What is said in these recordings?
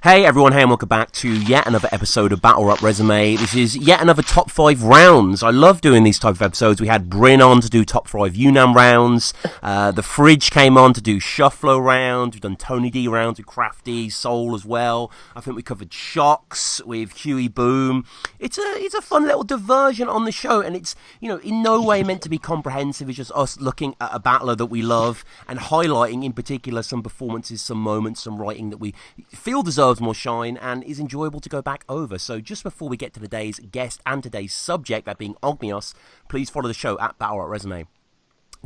Hey everyone, hey and welcome back to yet another episode of Battle Rap Resume. This is yet another top 5 rounds. I love doing these type of episodes. We had Bryn on to do top 5 UNAM rounds. The Fridge came on to do Shufflo round. We've done Tony D rounds with Crafty, Soul as well. I think we covered Shocks with Huey Boom. It's a fun little diversion on the show, and it's, you know, in no way meant to be comprehensive. It's just us looking at a battler that we love and highlighting in particular some performances, some moments, some writing that we feel deserves more shine and is enjoyable to go back over. So just before we get to today's guest and today's subject, that being Ogmios, please follow the show at Battle Rap Resume.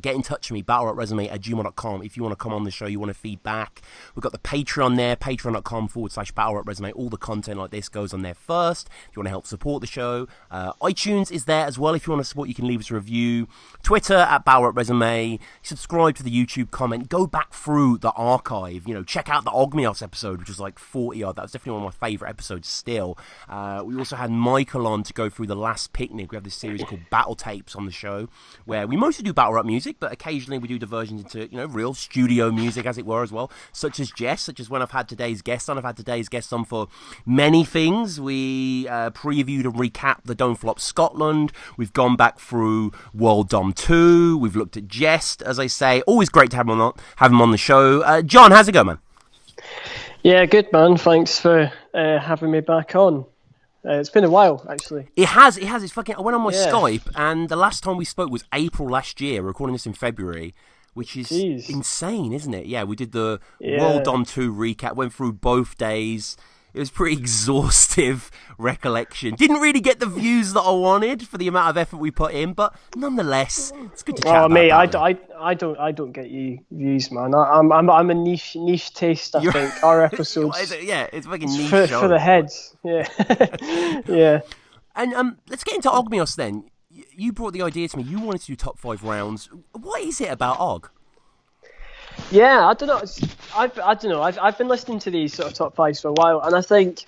Get in touch with me, battlerapresume@gmail.com. If you want to come on the show, you want to feedback. We've got the Patreon there, patreon.com/battlerapresume. All the content like this goes on there first. If you want to help support the show, iTunes is there as well. If you want to support, you can leave us a review. Twitter at battlerapresume. Subscribe to the YouTube comment. Go back through the archive. You know, check out the Ogmios episode, which was like 40 odd. That was definitely one of my favourite episodes still. We also had Michael on to go through The Last Picnic. We have this series called Battle Tapes on the show, where we mostly do battle rap music, but occasionally we do diversions into, you know, real studio music, as it were, as well, such as Jess, such as when I've had today's guest on. I've had today's guest on for many things. We previewed and recapped the Don't Flop Scotland. We've gone back through World Dom 2. We've looked at Jest, as I say. Always great to have him on the show. John, how's it going, man? Yeah, good, man. Thanks for having me back on. It's been a while, actually. It has. It's fucking. I went on my Skype, and the last time we spoke was April last year. We're recording this in February, which is insane, isn't it? Yeah, we did the World Dom 2 recap. Went through both days. It was pretty exhaustive recollection. Didn't really get the views that I wanted for the amount of effort we put in, but nonetheless, it's good to chat about mate, that. I don't get you views, man. I'm a niche taste. I think our episodes. It's fucking niche for the heads. Yeah, yeah. And let's get into Ogmios then. You brought the idea to me. You wanted to do top 5 rounds. What is it about Og? Yeah, I don't know. I don't know. I've been listening to these sort of top 5s for a while, and I think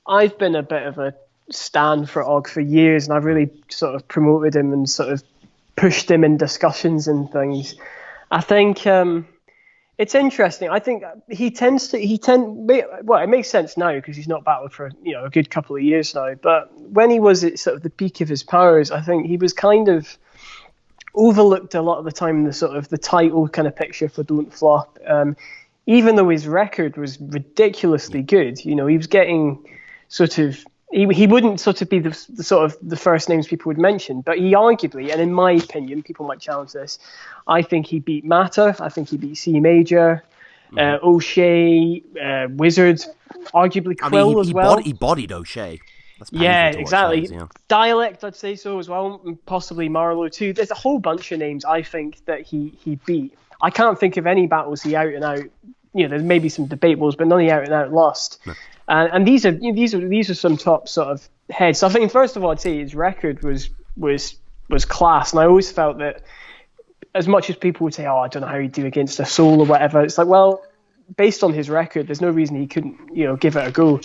I've been a bit of a stan for Og for years, and I've really sort of promoted him and sort of pushed him in discussions and things. I think it's interesting. I think it makes sense now because he's not battled for, you know, a good couple of years now. But when he was at sort of the peak of his powers, I think he was kind of overlooked a lot of the time, the sort of the title kind of picture for Don't Flop. Even though his record was ridiculously good, you know, he was getting sort of, he wouldn't sort of be the sort of the first names people would mention, but he arguably, and in my opinion, people might challenge this, I think he beat Matter, I think he beat C Major, O'Shea, Wizard, arguably Quill as well. He bodied O'Shea. Yeah, exactly. Dialect, I'd say so as well, and possibly Marlowe too. There's a whole bunch of names I think that he beat. I can't think of any battles he out and out. You know, there's maybe some debatables, but none he out and out lost. No. And these are some top sort of heads. So I think first of all, I'd say his record was class, and I always felt that as much as people would say, "Oh, I don't know how he'd do against a Soul or whatever," it's like, well, based on his record, there's no reason he couldn't, you know, give it a go.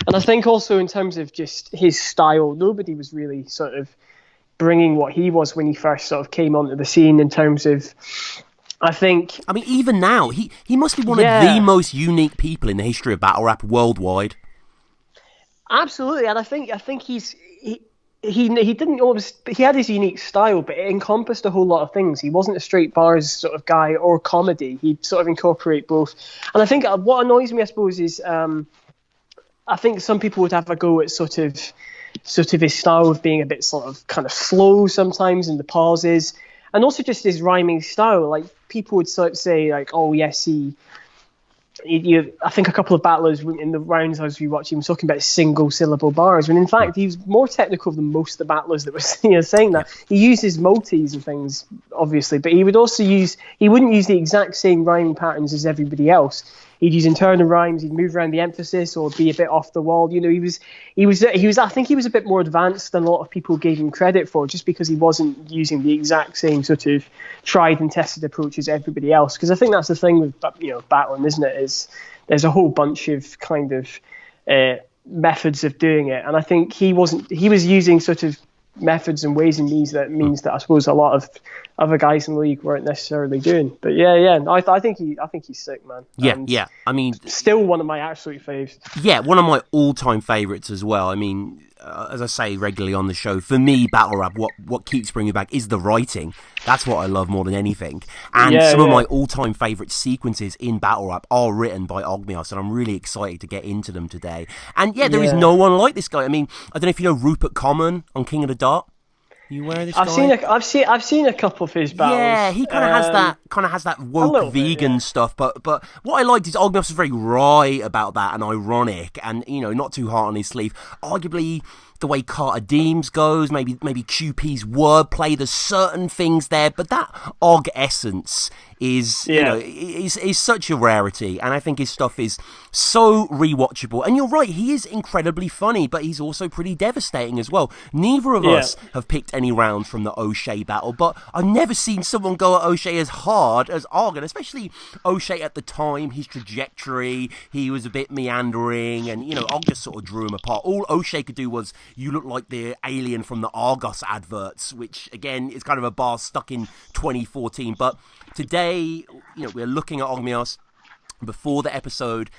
And I think also in terms of just his style, nobody was really sort of bringing what he was when he first sort of came onto the scene in terms of, I mean, even now, he must be one of the most unique people in the history of battle rap worldwide. Absolutely, and I think he didn't always. He had his unique style, but it encompassed a whole lot of things. He wasn't a straight bars sort of guy or comedy. He'd sort of incorporate both. And I think what annoys me, I suppose, is I think some people would have a go at sort of his style of being a bit sort of kind of slow sometimes in the pauses, and also just his rhyming style. Like people would sort of say, like, "Oh yes, I think a couple of battlers in the rounds I was rewatching were talking about single syllable bars, when in fact he was more technical than most of the battlers that were saying that. He uses multis and things, obviously, but he wouldn't use the exact same rhyming patterns as everybody else. He'd use internal rhymes, he'd move around the emphasis or be a bit off the wall. You know, he was I think he was a bit more advanced than a lot of people gave him credit for, just because he wasn't using the exact same sort of tried and tested approach as everybody else. Because I think that's the thing with, you know, battling, isn't it? Is there's a whole bunch of kind of methods of doing it, and I think he was using sort of methods and ways in these that means that I suppose a lot of other guys in the league weren't necessarily doing. But I think he's sick, man. Yeah. I mean, still one of my absolute faves. Yeah, one of my all-time favourites as well. I mean, as I say regularly on the show, for me, Battle Rap, what keeps bringing back is the writing. That's what I love more than anything. And some of my all-time favourite sequences in Battle Rap are written by Ogmios, and I'm really excited to get into them today. And there is no one like this guy. I mean, I don't know if you know Rupert Common on King of the Dart. You aware of this guy? I've seen a couple of his battles. Yeah, he kind of has that woke vegan stuff. But what I liked is Ogmios was very wry about that and ironic, and not too hard on his sleeve. Arguably, the way Carter Deems goes, maybe QP's wordplay. There's certain things there, but that Og essence is is such a rarity, and I think his stuff is so rewatchable. And you're right, he is incredibly funny, but he's also pretty devastating as well. Neither of us have picked any rounds from the O'Shea battle, but I've never seen someone go at O'Shea as hard as Og, and especially O'Shea at the time, his trajectory, he was a bit meandering, and Og just sort of drew him apart. All O'Shea could do was, "You look like the alien from the Argos adverts," which again is kind of a bar stuck in 2014. But today, we're looking at Ogmios. Before the episode,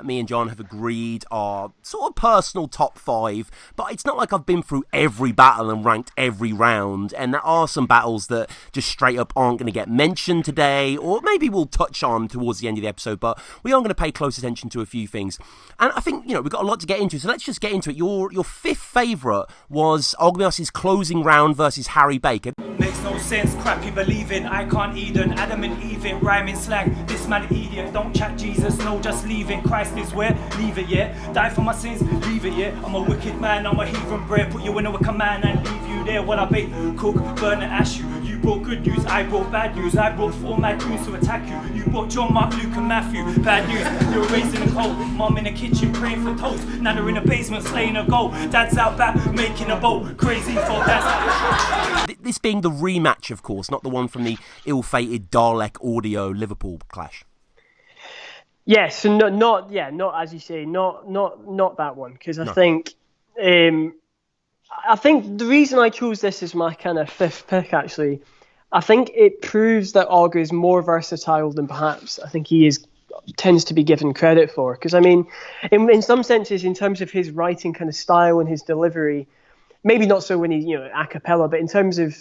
me and John have agreed our sort of personal top 5, but it's not like I've been through every battle and ranked every round, and there are some battles that just straight up aren't going to get mentioned today, or maybe we'll touch on towards the end of the episode, but we are going to pay close attention to a few things. And I think, we've got a lot to get into, so let's just get into it. Your fifth favourite was Ogmios' closing round versus Harry Baker. Makes no sense, crap you believe in. I can't Eden, Adam and Eve in rhyming slang. This man idiot, don't chat Jesus, no, just leave it. Christ is where, leave it, yeah. Die for my sins, leave it, yeah. I'm a wicked man, I'm a heathen bread. Put you in a wicker man and leave you there while I bake, cook, burn and ash you. You brought good news, I brought bad news. I brought 4 mad goons to attack you. You brought John, Mark, Luke and Matthew. Bad news, you're raised in the cold. Mom in the kitchen praying for toast. Now they're in the basement slaying a goal. Dad's out back making a boat. Crazy for that. This being the rematch, of course, not the one from the ill-fated Dalek Audio Liverpool clash. Yes, so not as you say, not that one, because I think the reason I chose this as my kind of fifth pick, actually, I think it proves that Og is more versatile than perhaps I think he tends to be given credit for. Because I mean, in some senses, in terms of his writing kind of style and his delivery, maybe not so when he's a cappella, but in terms of,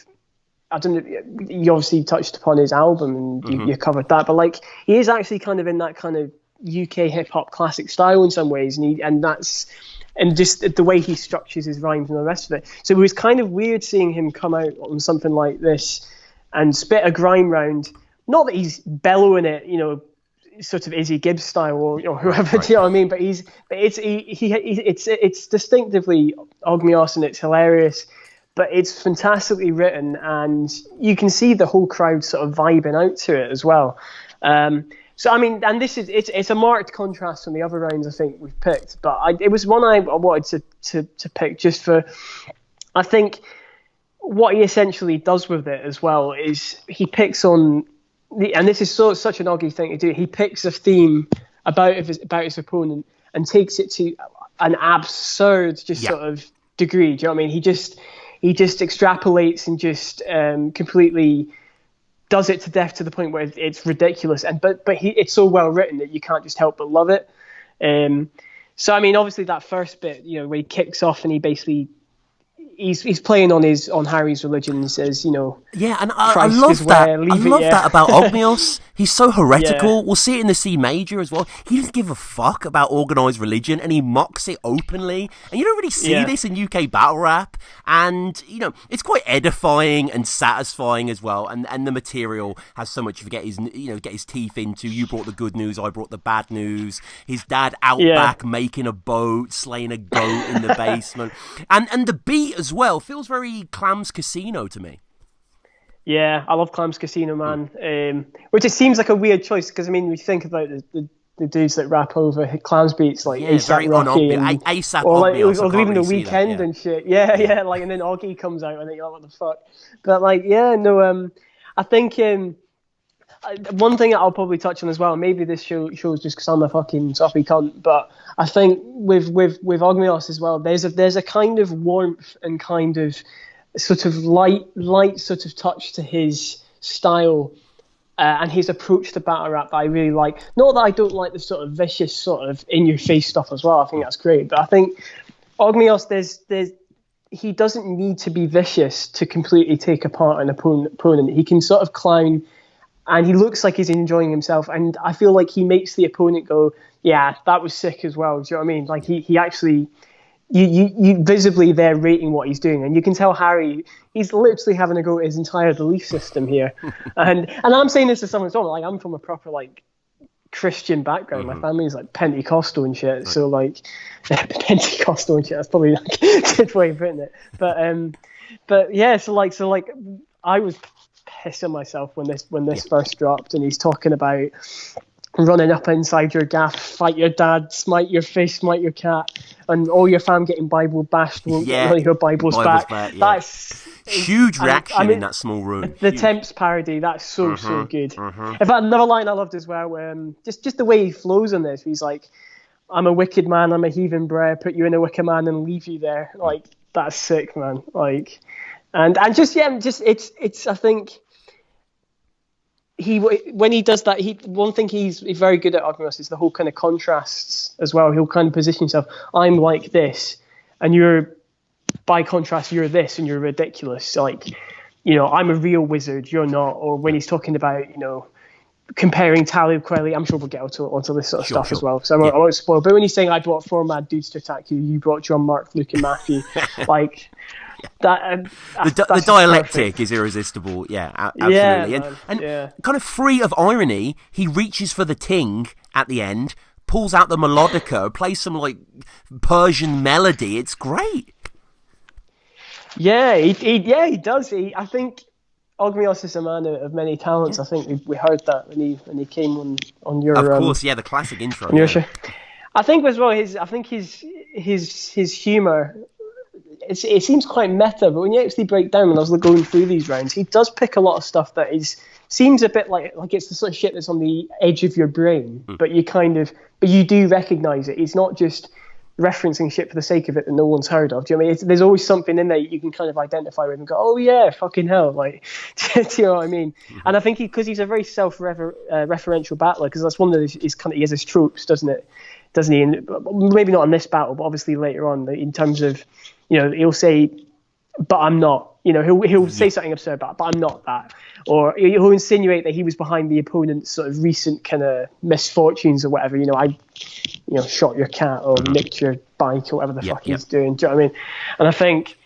I don't know, you obviously touched upon his album and you covered that, but like he is actually kind of in that kind of UK hip hop classic style in some ways, and just the way he structures his rhymes and the rest of it. So it was kind of weird seeing him come out on something like this and spit a grime round. Not that he's bellowing it, sort of Izzy Gibbs style or whoever, do you know what I mean? But it's distinctively Ogmios and it's hilarious. But it's fantastically written, and you can see the whole crowd sort of vibing out to it as well. So I mean, and it's a marked contrast from the other rounds I think we've picked. But it was one I wanted to pick just for, I think what he essentially does with it as well is he picks on and this is such an Oggy thing to do. He picks a theme about his opponent and takes it to an absurd sort of degree. Do you know what I mean? He just extrapolates and just completely does it to death to the point where it's ridiculous. But it's so well written that you can't just help but love it. So I mean, obviously that first bit, where he kicks off and he basically he's playing on Harry's religion and says, yeah, and I love that. I love that about Ogmios. He's so heretical. Yeah. We'll see it in the C major as well. He doesn't give a fuck about organised religion, and he mocks it openly. And you don't really see this in UK battle rap. And it's quite edifying and satisfying as well. And the material has so much to get his teeth into. You brought the good news, I brought the bad news. His dad out back making a boat, slaying a goat in the basement, and the beat as well feels very Clams Casino to me. Yeah, I love Clams Casino, man. Which it seems like a weird choice because, I mean, we think about the dudes that rap over Clams beats like ASAP Rocky ASAP or even The Weeknd and shit. Yeah, like, and then Oggy comes out and then you're like, what the fuck? But like, I think one thing that I'll probably touch on as well, maybe this shows just because I'm a fucking soppy cunt, but I think with Ogmios as well, there's a kind of warmth and kind of sort of light sort of touch to his style. And his approach to battle rap that I really like. Not that I don't like the sort of vicious, sort of in-your-face stuff as well. I think that's great. But I think Ogmios, he doesn't need to be vicious to completely take apart an opponent. He can sort of clown, and he looks like he's enjoying himself. And I feel like he makes the opponent go, yeah, that was sick as well. Do you know what I mean? Like he actually... You visibly they're rating what he's doing, and you can tell Harry he's literally having a go at his entire belief system here. and I'm saying this to someone as well. Like I'm from a proper like Christian background. My family's like Pentecostal and shit. Right. So like Pentecostal and shit. That's probably like a good way of putting it. But yeah. So like I was pissing myself when this first dropped, and he's talking about running up inside your gaff, fight your dad, smite your fish, smite your cat, and all your fam getting Bible bashed won't get your Bibles back. Yeah. That's huge reaction in that small room. The Temps parody, that's so good. In fact, another line I loved as well, just the way he flows on this. He's like, "I'm a wicked man, I'm a heathen brer, put you in a wicker man and leave you there." Like that's sick, man. Like, and just it's I think. When he does that, one thing he's very good at, Ogmios, is the whole kind of contrasts as well. He'll kind of position himself, I'm like this, and you're, by contrast, you're this, and you're ridiculous. Like, you know, I'm a real wizard, you're not. Or when he's talking about, you know, comparing Talib Kweli, I'm sure we'll get onto this sort of stuff as well. So I won't spoil. But when he's saying, I brought 4 mad dudes to attack you, you brought John, Mark, Luke, and Matthew, like... That the dialectic is irresistible. Yeah, absolutely. And kind of free of irony, he reaches for the ting at the end, pulls out the melodica, plays some like Persian melody. It's great. Yeah, he does. I think Ogmios is a man of many talents. I think we heard that when he came on your. Of course, the classic intro. On your show. I think as well. His humor. It seems quite meta, but when you actually break down, when I was going through these rounds, he does pick a lot of stuff that seems a bit like it's the sort of shit that's on the edge of your brain, but you do recognise it. He's not just referencing shit for the sake of it that no one's heard of. Do you know what I mean? There's always something in there you can kind of identify with and go, oh yeah, fucking hell, like, do you know what I mean? And I think because he's a very self-referential battler, because that's one of his kind of, he has his tropes, doesn't he? And maybe not in this battle, but obviously later on, in terms of, you know, he'll say, but I'm not. You know, he'll say something absurd, but I'm not that. Or he'll insinuate that he was behind the opponent's sort of recent kind of misfortunes or whatever. You know, I shot your cat or nicked your bike or whatever the fuck he's doing. Do you know what I mean? And I think,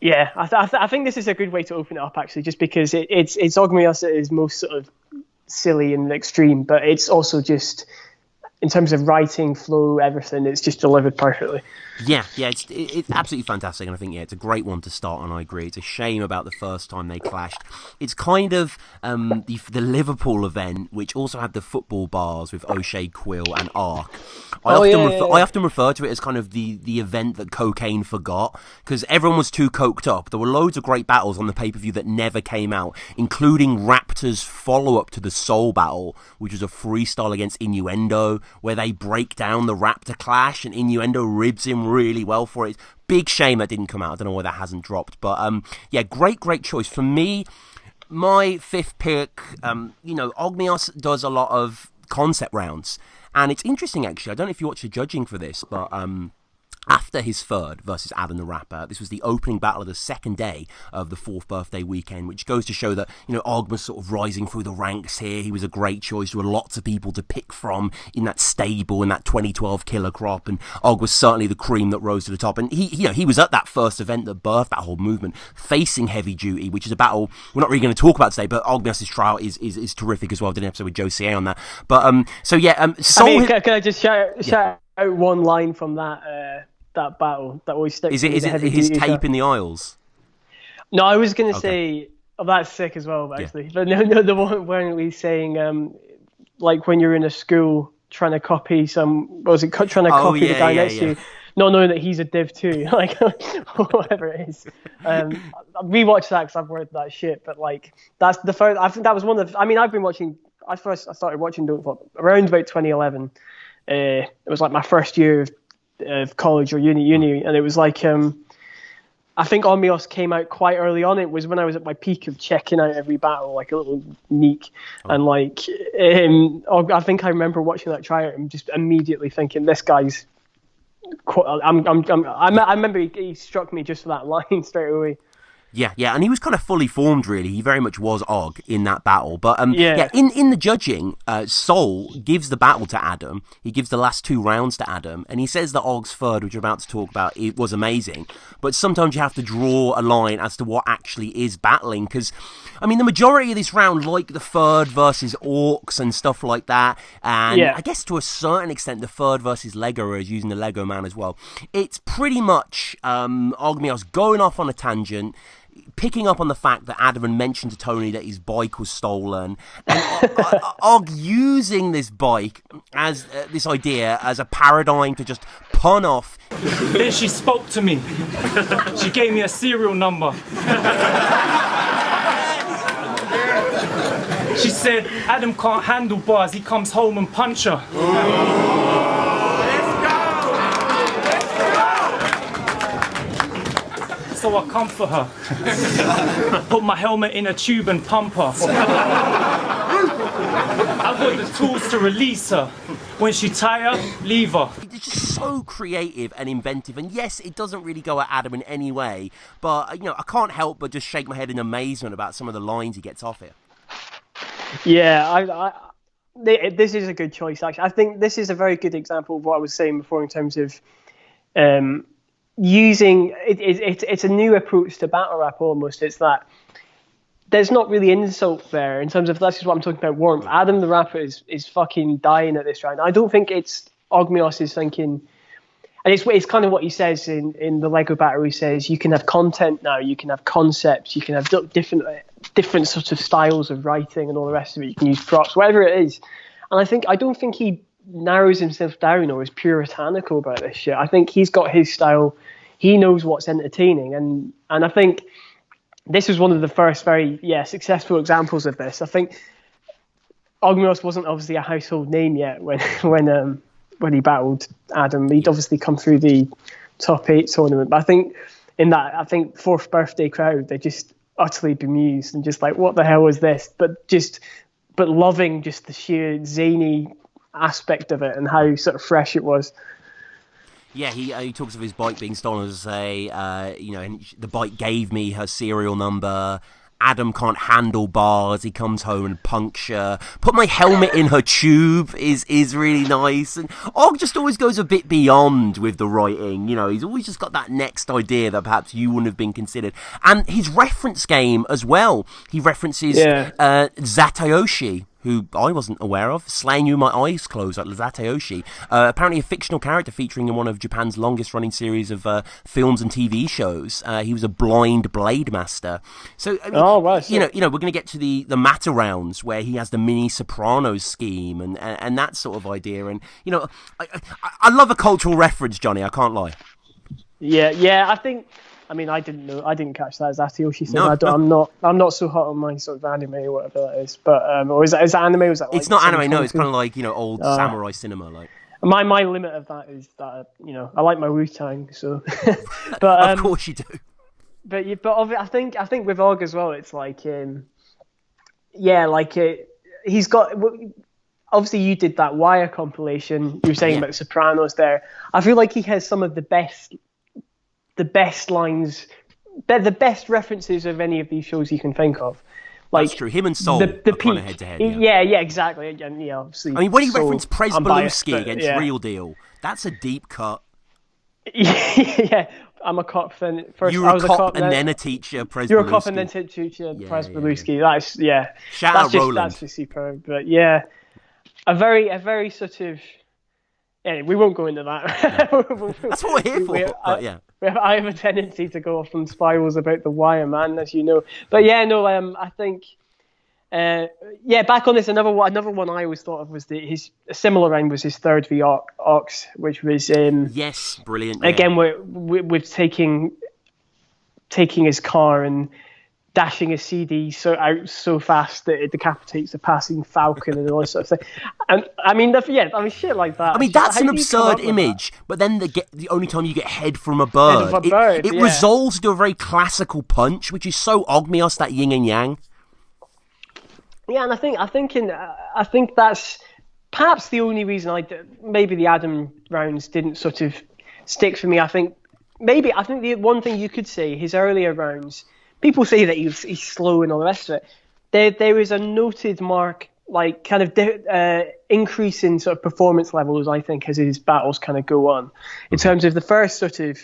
I think this is a good way to open it up, actually, just because it's Ogmios at his most sort of silly and extreme, but it's also just, in terms of writing, flow, everything, it's just delivered perfectly. Yeah, it's absolutely fantastic, and I think it's a great one to start on. I agree. It's a shame about the first time they clashed. It's kind of the Liverpool event, which also had the football bars with O'Shea, Quill, and Ark. I often refer to it as kind of the event that cocaine forgot, because everyone was too coked up. There were loads of great battles on the pay-per-view that never came out, including Raptor's follow-up to the Soul Battle, which was a freestyle against Innuendo, where they break down the Raptor clash, and Innuendo ribs him really well for it. Big shame that didn't come out. I don't know why that hasn't dropped, but great choice. For me, my fifth pick, Ogmios does a lot of concept rounds, and it's interesting, actually. I don't know if you watch the judging for this, but after his third versus Adam the Rapper, this was the opening battle of the second day of the 4th birthday weekend, which goes to show that, you know, Og was sort of rising through the ranks here. He was a great choice. There were lots of people to pick from in that stable, in that 2012 killer crop, and Og was certainly the cream that rose to the top. And he was at that first event that birthed that whole movement, facing Heavy Duty, which is a battle we're not really going to talk about today, but Ogmios' trial is terrific as well. I did an episode with Joe CA on that. But can I just shout out one line from that battle that always sticks? Is it his tape in the aisles? No, I was going to say, that's sick as well, actually. Yeah. But no, the one where he's saying, like when you're in a school trying to copy the guy next to you, not knowing that he's a div too, like whatever it is. We watched that because I've heard that shit, but like that's the first. I think that was one of. I started watching Don't Flop around about 2011. It was like my first year of college or uni, and it was like I think Ogmios came out quite early on. It was when I was at my peak of checking out every battle, like a little neek. And like, I think I remember watching that tryout and just immediately thinking, this guy's. I remember he struck me just for that line straight away. Yeah, and he was kind of fully formed, really. He very much was Og in that battle. But yeah, in the judging, Sol gives the battle to Adam. He gives the last 2 rounds to Adam, and he says that Og's third, which we're about to talk about, it was amazing. But sometimes you have to draw a line as to what actually is battling, because I mean, the majority of this round, like the third versus Orcs and stuff like that, and I guess to a certain extent the third versus Lego is using the Lego man as well. It's pretty much Ogmios going off on a tangent, picking up on the fact that Adam had mentioned to Tony that his bike was stolen, and Og using this bike as this idea as a paradigm to just pun off. Then she spoke to me. She gave me a serial number. She said, Adam can't handle bars, he comes home and punch her. So I come for her. Put my helmet in a tube and pump her. I've got the tools to release her. When she tired, leave her. It's just so creative and inventive, and yes, it doesn't really go at Adam in any way, but I can't help but just shake my head in amazement about some of the lines he gets off here. Yeah, this is a good choice, actually. I think this is a very good example of what I was saying before in terms of using it's a new approach to battle rap almost. It's that there's not really insult there in terms of, this is what I'm talking about, warmth. Adam the rapper is fucking dying at this round. I don't think it's Ogmios is thinking, and it's kind of what he says in the Lego battle. He says you can have content now, you can have concepts, you can have different sorts of styles of writing and all the rest of it. You can use props, whatever it is. And I don't think he narrows himself down or is puritanical about this shit. I think he's got his style. He knows what's entertaining, and I think this was one of the first very successful examples of this. I think Ogmios wasn't obviously a household name yet when he battled Adam. He'd obviously come through the top 8 tournament, but I think in that 4th birthday crowd, they just utterly bemused and just like, what the hell is this? But loving just the sheer zany aspect of it and how sort of fresh it was. Yeah, he talks of his bike being stolen, as I say, and the bike gave me her serial number. Adam can't handle bars, he comes home and puncture. Put my helmet in her tube is really nice. And Og just always goes a bit beyond with the writing. He's always just got that next idea that perhaps you wouldn't have been considered. And his reference game as well. He references Zatayoshi, who I wasn't aware of, slaying you with my eyes closed, like Zatayoshi. Apparently a fictional character featuring in one of Japan's longest-running series of films and TV shows. He was a blind blade master. So, I mean, we're going to get to the Matter rounds where he has the mini Sopranos scheme and that sort of idea. And, I love a cultural reference, Johnny, I can't lie. Yeah, I think... I mean, I didn't catch that as Zatayoshi thing. I'm not so hot on my sort of anime or whatever that is. But or is that anime? Or is that like, it's not anime. No, it's kind of like old samurai cinema. Like my limit of that is that I like my Wu-Tang. So, but of course you do. But I think with Og as well, it's like he's got. Obviously, you did that Wire compilation. You were saying about Sopranos there. I feel like he has some of the best lines, the best references of any of these shows you can think of. Like, that's true. Him and Sol are kind of head to head. Yeah, exactly. And obviously. I mean, when he referenced Prezbalewski against Real Deal, that's a deep cut. Yeah, I'm a cop. Then first, you were a cop and then a teacher. You're a cop and then a teacher. Prezbalewski. That's Shout out Roland. That's just superb. But yeah, a very sort of. Anyway, we won't go into that. No. That's what we're here for. I have a tendency to go off on spirals about the Wire Man, as you know. But I think, back on this, another one I always thought of was a similar round was his third v Ox, which was yes, brilliant. Again, with taking his car and dashing a CD so fast that it decapitates the passing falcon and all this sort of thing. And I mean, shit like that. I mean, that's an absurd image, but then the only time you get head from a bird, it resolves into a very classical punch, which is so Ogmios, that yin and yang. Yeah, and I think that's perhaps the only reason maybe the Adam rounds didn't sort of stick for me. I think the one thing you could say, his earlier rounds, people say that he's slow and all the rest of it. There is a noted mark, like kind of increase in sort of performance levels, I think, as his battles kind of go on, in terms of the first sort of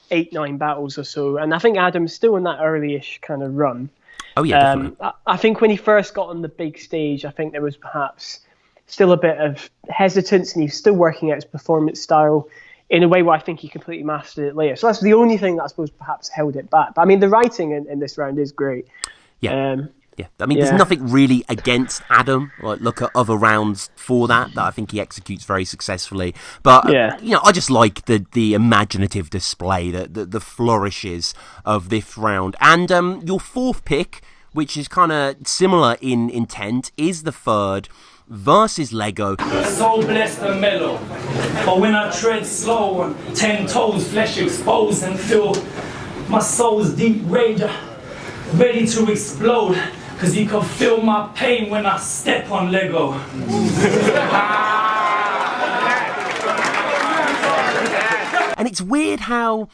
8-9 battles or so. And I think Adam's still in that early-ish kind of run. Oh yeah, definitely. I think when he first got on the big stage, I think there was perhaps still a bit of hesitance, and he's still working out his performance style in a way where I think he completely mastered it later. So that's the only thing that I suppose perhaps held it back. But I mean, the writing in this round is great. Yeah. I mean, there's nothing really against Adam. Like, look at other rounds for that I think he executes very successfully. But I just like the imaginative display, the flourishes of this round. And your fourth pick, which is kind of similar in intent, is the third versus Lego. So blessed and mellow, but when I tread slow on 10 toes, flesh exposed and feel my soul's deep rage ready to explode. Cause you can feel my pain when I step on Lego. And it's weird how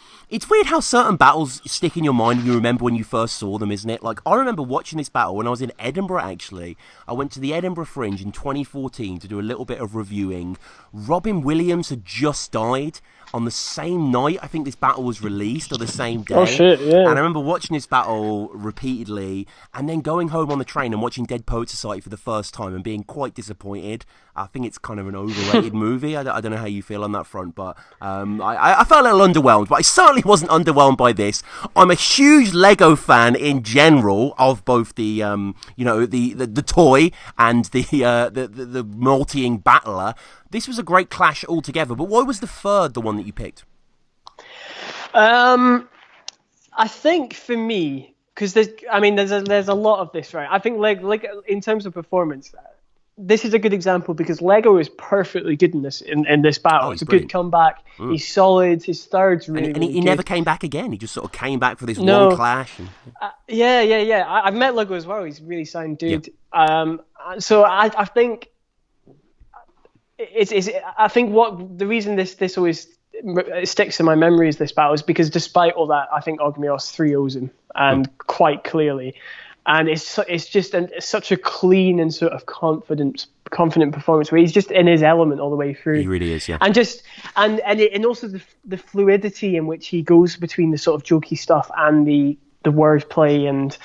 certain battles stick in your mind and you remember when you first saw them, isn't it? Like, I remember watching this battle when I was in Edinburgh, actually. I went to the Edinburgh Fringe in 2014 to do a little bit of reviewing. Robin Williams had just died on the same night I think this battle was released, or the same day. Oh shit, yeah. And I remember watching this battle repeatedly and then going home on the train and watching Dead Poets Society for the first time and being quite disappointed. I think it's kind of an overrated movie. I don't know how you feel on that front, but I felt a little underwhelmed, but I certainly wasn't underwhelmed by this. I'm a huge Lego fan in general of both the the toy and the multi-ing battler. This was a great clash altogether, but why was the third the one that you picked? I think for me, because there's a lot of this, right? I think like in terms of performance, this is a good example because Lego is perfectly good in this battle. It's a good comeback. He's solid. His third's really, and he never came back again. He just sort of came back for this one clash. And... yeah. I've met Lego as well. He's a really sound dude. Yeah. So I think I think what the reason this always sticks in my memory is this battle is because despite all that, I think Ogmios 3-0s him, and quite clearly. And it's just such a clean and sort of confident performance where he's just in his element all the way through. He really is, yeah. And just and also the fluidity in which he goes between the sort of jokey stuff and the wordplay and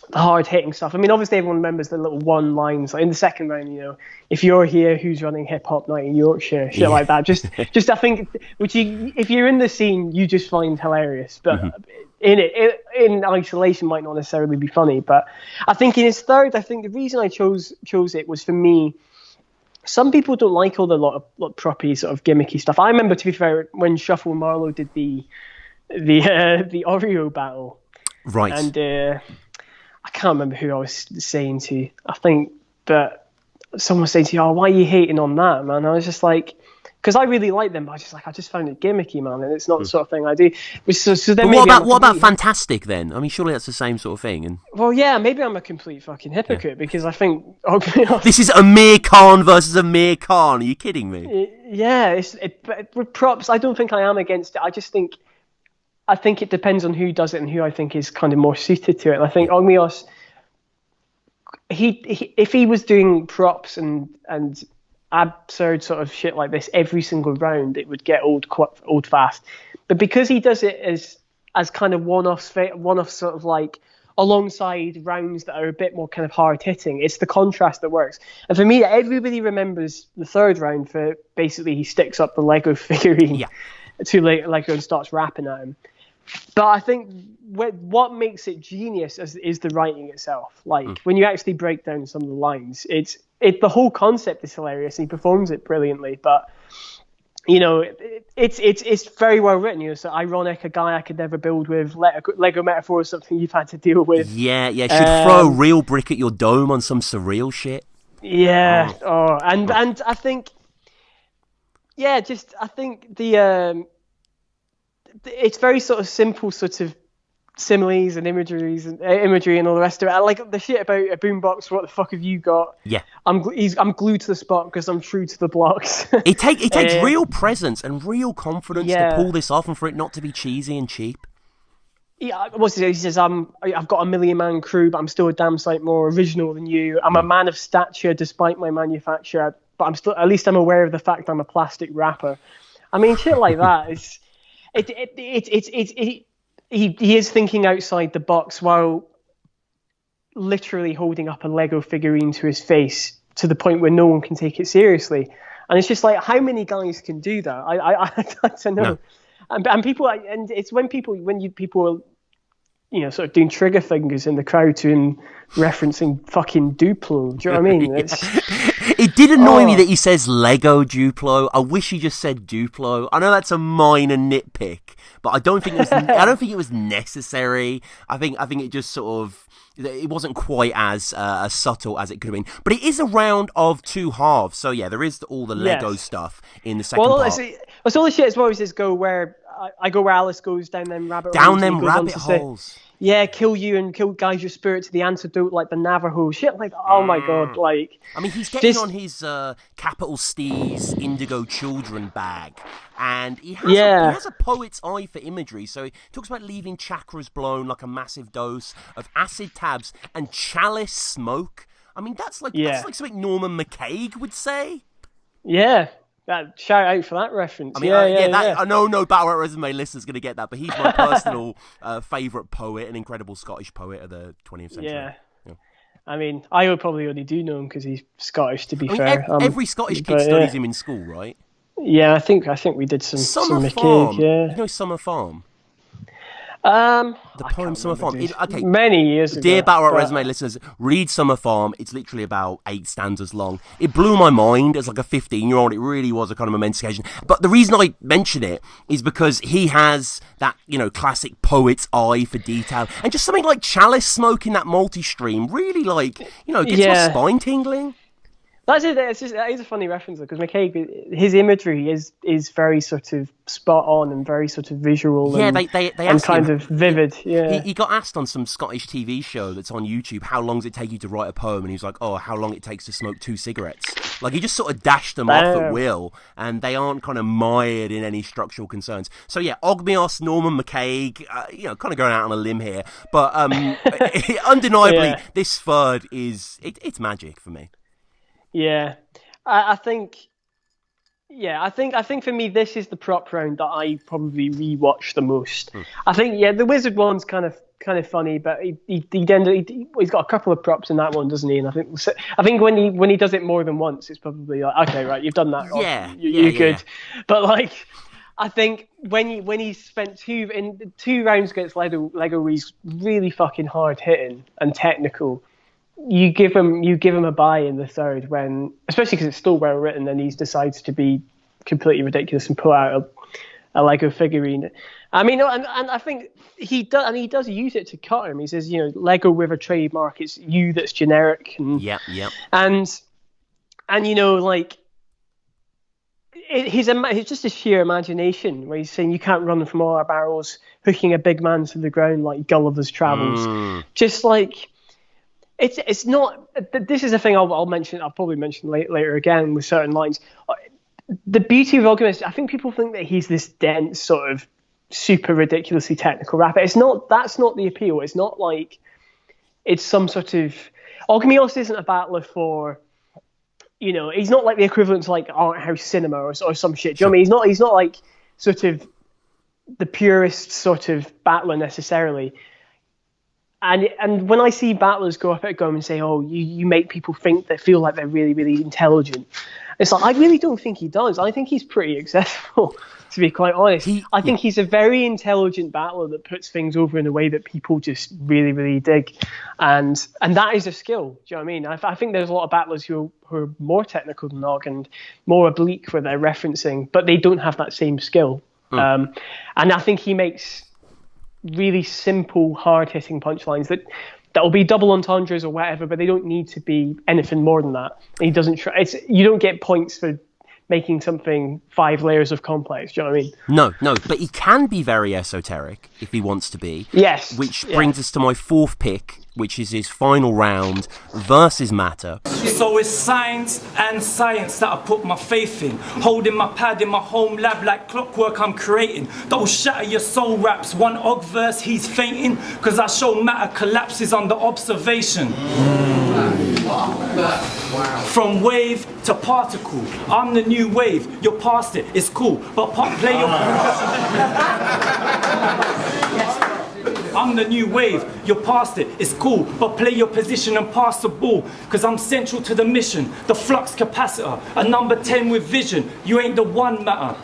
the hard hitting stuff. I mean, obviously everyone remembers the little one lines like in the second round. If you're here, who's running hip hop night in Yorkshire? Shit like that. Just I think if you're in the scene, you just find hilarious, but. In isolation might not necessarily be funny, but I think in his third, I think the reason I chose it was, for me, some people don't like all the lot of proppy sort of gimmicky stuff. I remember, to be fair, when Shuffle and Marlowe did the Oreo battle, right? And I can't remember who I was saying to. I think that someone was saying to you, "Oh, why are you hating on that, man?" I was just like, because I really like them, but I just found it gimmicky, man, and it's not the sort of thing I do. So then what about Fantastic then? I mean, surely that's the same sort of thing. And well, yeah, maybe I'm a complete fucking hypocrite because I think this is Amir Khan versus Amir Khan. Are you kidding me? Yeah, with props, I don't think I am against it. I think it depends on who does it and who I think is kind of more suited to it. And I think Ogmios, if he was doing props and absurd sort of shit like this every single round, it would get old fast. But because he does it as kind of one-off sort of like alongside rounds that are a bit more kind of hard hitting, it's the contrast that works. And for me, everybody remembers the third round for basically he sticks up the Lego figurine to Lego and starts rapping at him. But I think what makes it genius is the writing itself. Like when you actually break down some of the lines, the whole concept is hilarious and he performs it brilliantly. But it's very well written. So ironic, a guy I could never build with. Lego metaphor is something you've had to deal with. Yeah. Should throw a real brick at your dome on some surreal shit. Yeah. And I think, I think it's very sort of simple, sort of similes and imagery and all the rest of it. I like the shit about a boombox. What the fuck have you got? Yeah, I'm glued to the spot because I'm true to the blocks. it takes real presence and real confidence to pull this off, and for it not to be cheesy and cheap. Yeah, he says, I've got a 1,000,000-man crew, but I'm still a damn sight more original than you. I'm a man of stature despite my manufacture, but at least I'm aware of the fact I'm a plastic rapper. I mean, shit like that is. He is thinking outside the box while literally holding up a Lego figurine to his face to the point where no one can take it seriously. And it's just like, how many guys can do that? I don't know. No. And people, and it's when people are, sort of doing trigger fingers in the crowd to him referencing fucking Duplo. Do you know what I mean? It did annoy me that he says Lego Duplo. I wish he just said Duplo. I know that's a minor nitpick, but I don't think it was necessary. I think it just sort of, it wasn't quite as subtle as it could have been. But it is a round of two halves, so yeah, there is all the Lego stuff in the second part. Well, all the shit as well. He says, "Go where Alice goes down them rabbit holes." Down them rabbit holes. Yeah, kill you and guide your spirit to the antidote, like the Navajo shit. Like, oh my god, like. I mean, he's getting on his Capital Steez Indigo Children bag, and he has a poet's eye for imagery. So he talks about leaving chakras blown like a massive dose of acid tabs and chalice smoke. I mean, that's like something Norman McCaig would say. Yeah. Shout out for that reference. I mean, I know no Battle Rap Resume listener's going to get that, but he's my personal favourite poet, an incredible Scottish poet of the 20th century. Yeah. I mean, I would probably only do know him because he's Scottish, to be fair. Every Scottish kid studies him in school, right? Yeah, I think we did some Summer McCaig, Farm. yeah. You know Summer Farm? The poem Summer Farm. Okay. Many years ago. Dear Battle Rap Resume listeners, read Summer Farm. It's literally about 8 stanzas long. It blew my mind as like a 15-year-old. It really was a kind of momentous occasion. But the reason I mention it is because he has that, classic poet's eye for detail. And just something like chalice smoke in that multi-stream really gets my spine tingling. That is a funny reference, because McCaig, his imagery is very sort of spot on and very sort of visual. Yeah, they and kind of vivid. Yeah, he got asked on some Scottish TV show that's on YouTube, how long does it take you to write a poem? And he was like, how long it takes to smoke 2 cigarettes. Like, he just sort of dashed them off at will, and they aren't kind of mired in any structural concerns. So yeah, Ogmios, Norman McCaig, kind of going out on a limb here, but undeniably, this third it's magic for me. Yeah, I think for me this is the prop round that I probably rewatch the most. I think the Wizard one's kind of funny, but he's got a couple of props in that one, doesn't he? And I think when he does it more than once, it's probably like, okay, right, you've done that. You're good. Yeah. But like, I think when he spent two rounds against Lego where he's really fucking hard hitting and technical. You give him a buy in the third, when, especially because it's still well written, and he decides to be completely ridiculous and pull out a Lego figurine. I mean, and I think he does use it to cut him. He says, Lego with a trademark, it's you that's generic, and and like it's just a sheer imagination where he's saying you can't run from all our barrels, hooking a big man to the ground like Gulliver's Travels, just like. It's not. This is a thing I'll mention. I'll probably mention later again with certain lines. The beauty of Ogmios, I think people think that he's this dense, sort of super ridiculously technical rapper. It's not. That's not the appeal. It's not like it's some sort of. Ogmios isn't a battler for. He's not like the equivalent to like art house cinema or some shit. Do you know what I mean? He's not like sort of the purest sort of battler necessarily. And when I see battlers go up at Gum and say, you make people feel like they're really, really intelligent, it's like, I really don't think he does. I think he's pretty accessible. to be quite honest. I think he's a very intelligent battler that puts things over in a way that people just really, really dig. And that is a skill. Do you know what I mean? I think there's a lot of battlers who are more technical than Og and more oblique where they're referencing, but they don't have that same skill. And I think he makes really simple, hard-hitting punchlines that will be double entendres or whatever, but they don't need to be anything more than that. He doesn't try. You don't get points for making something 5 layers of complex. Do you know what I mean? No, but he can be very esoteric if he wants to be. Yes. Which brings us to my 4th pick, which is his final round versus Matter. So it's science and science that I put my faith in. Holding my pad in my home lab like clockwork I'm creating. That'll shatter your soul raps. One Og verse, he's fainting. Cause I show matter collapses under observation. From wave to particle, I'm the new wave. You're past it, it's cool, but play your. I'm the new wave, you're past it, it's cool, but play your position and pass the ball, cause I'm central to the mission, the flux capacitor, a number 10 with vision, you ain't the one matter.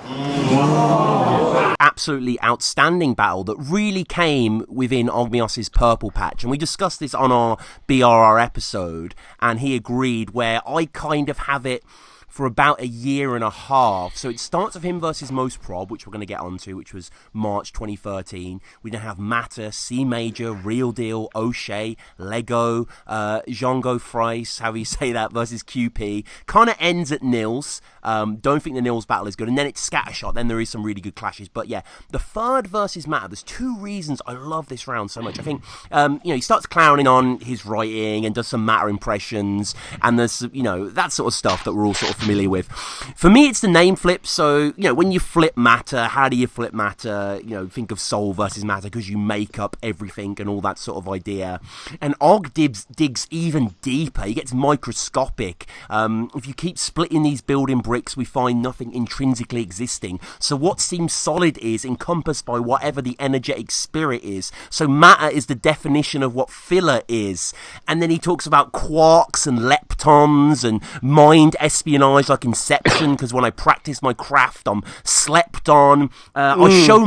Absolutely outstanding battle that really came within Ogmios' purple patch, and we discussed this on our BRR episode, and he agreed, where I kind of have it for about a year and a half. So it starts with him versus Most Prob, which we're going to get onto, which was March 2013. We then have Matter, C Major, Real Deal, O'Shea, Lego, Django Fries, how you say that, versus QP. Kind of ends at Nils. Don't think the Nils battle is good. And then it's Scattershot. Then there is some really good clashes. But yeah, the third versus Matter, there's 2 reasons I love this round so much. I think, he starts clowning on his writing and does some Matter impressions. And there's, that sort of stuff that we're all sort of familiar with. For me, it's the name flip. So, when you flip Matter, how do you flip Matter? Think of Soul versus Matter, because you make up everything and all that sort of idea. And Og digs even deeper. He gets microscopic. If you keep splitting these building bricks, we find nothing intrinsically existing. So what seems solid is encompassed by whatever the energetic spirit is. So Matter is the definition of what filler is. And then he talks about quarks and leptons and mind espionage like Inception, because when I practice my craft, I'm slept on. I show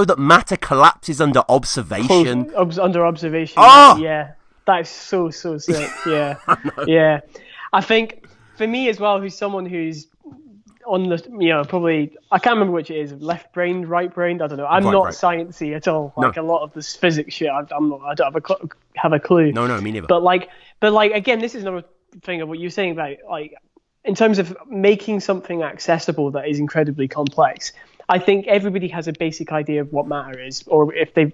that Matter collapses under observation. Under observation. Oh! Yeah. That's so sick. Yeah. Yeah. I think for me as well, who's someone who's on the, probably, I can't remember which it is, left-brained, right-brained, I don't know. I'm not sciencey at all. Like a lot of this physics shit, I don't have a clue. No, me neither. But again, this is another thing of what you're saying about, like, in terms of making something accessible that is incredibly complex. I think everybody has a basic idea of what matter is, or if they've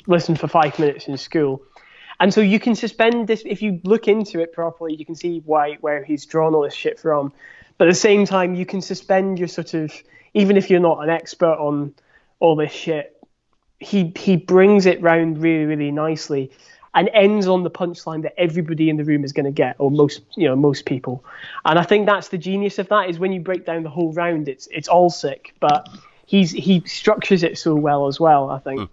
listened for 5 minutes in school. And so you can suspend this, if you look into it properly, you can see where he's drawn all this shit from. But at the same time, you can suspend your sort of, even if you're not an expert on all this shit, he brings it round really, really nicely and ends on the punchline that everybody in the room is going to get, or most people. And I think that's the genius of that, is when you break down the whole round, it's all sick, but he structures it so well as well, I think.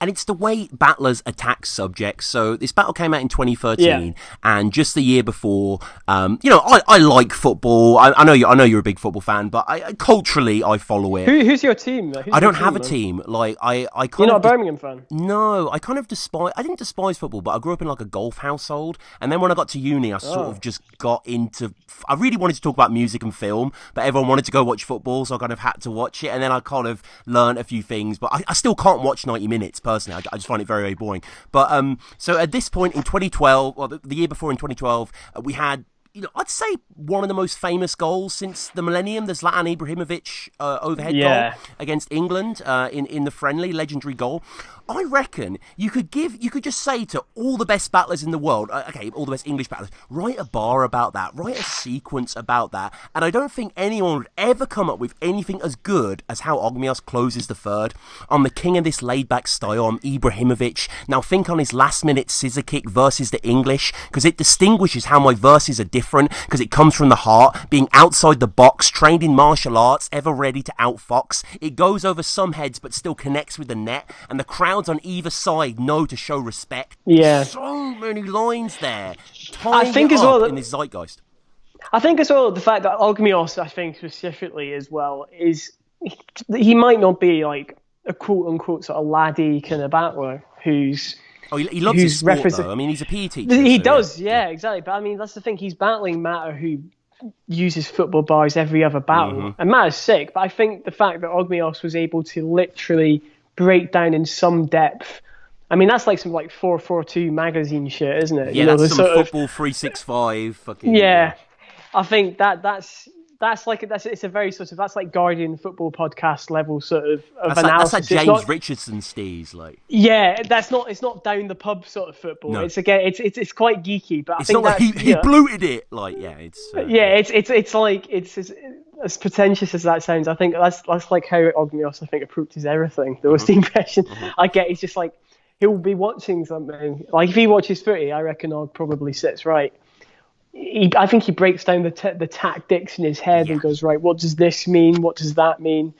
And it's the way battlers attack subjects. So this battle came out in 2013, and just the year before, I like football. I know you're a big football fan, but culturally I follow it. Who's your team? I don't have a team. Like I kind You're not a Birmingham fan? No, I kind of I didn't despise football, but I grew up in like a golf household, and then when I got to uni, I sort of just got into. I really wanted to talk about music and film, but everyone wanted to go watch football, so I kind of had to watch it, and then I kind of learned a few things, but I still can't watch 90 minutes. Personally, I just find it very, very boring. But so at this point in 2012, or the year before in 2012, we had, I'd say one of the most famous goals since the millennium, the Zlatan Ibrahimovic overhead goal against England in the friendly, legendary goal. I reckon you could just say to all the best battlers in the world, all the best English battlers, write a bar about that, write a sequence about that, and I don't think anyone would ever come up with anything as good as how Ogmios closes the third. I'm the king of this laid-back style, I'm Ibrahimovic. Now think on his last-minute scissor kick versus the English, because it distinguishes how my verses are different, because it comes from the heart, being outside the box, trained in martial arts, ever ready to outfox. It goes over some heads but still connects with the net, and the crowds on either side know to show respect. Yeah. So many lines there. I think as well in this zeitgeist. I think as well the fact that Ogmios, I think specifically as well, is he might not be like a quote unquote sort of laddie kind of battler who's. Oh, he loves his sport, though. I mean, he's a PE teacher. He does, yeah, exactly. But I mean, that's the thing. He's battling Matter, who uses football bars every other battle. And Matter's sick, but I think the fact that Ogmios was able to literally break down in some depth. I mean, that's like some like 442 magazine shit, isn't it? Yeah, that's some football 365 fucking. Yeah, I think that's it's a very sort of that's like Guardian football podcast level sort of analysis. That's like James Richardson steez, like. Yeah, it's not down the pub sort of football. No. It's quite geeky, but I think not like he blooted it, like it's. It's like it's as pretentious as that sounds. I think that's like how Ogmios I think approaches everything. That was the impression I get. He's just like he'll be watching something. Like if he watches footy, I reckon Og probably sits right. I think he breaks down the tactics in his head and goes, right, what does this mean? What does that mean?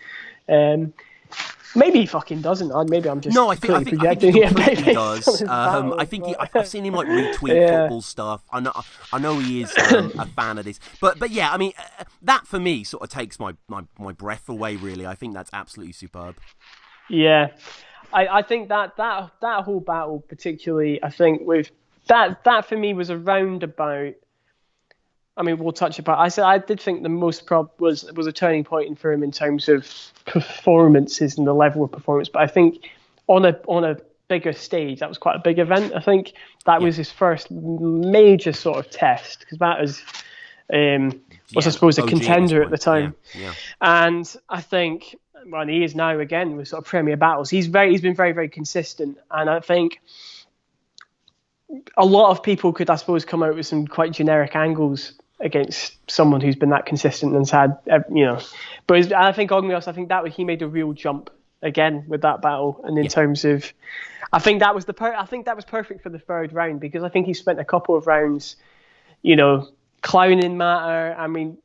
Maybe he fucking doesn't. Maybe I'm just I think he completely does. I've seen him like retweet football stuff. I know he is a fan of this, but yeah, I mean that for me sort of takes my breath away. Really, I think that's absolutely superb. Yeah, I think that whole battle particularly, I think with that for me was around about. I mean, we'll touch about. I did think the most was a turning point for him in terms of performances and the level of performance. But I think on a bigger stage, that was quite a big event. I think that was his first major sort of test because that was I suppose a contender at the time. Yeah. And I think, well, he is now again with sort of Premier Battles. He's been very, very consistent, and I think. A lot of people could, I suppose, come out with some quite generic angles against someone who's been that consistent and's had, But I think Ogmios, he made a real jump again with that battle, and in terms of, I think that was perfect for the third round because I think he spent a couple of rounds, clowning Matter. I mean,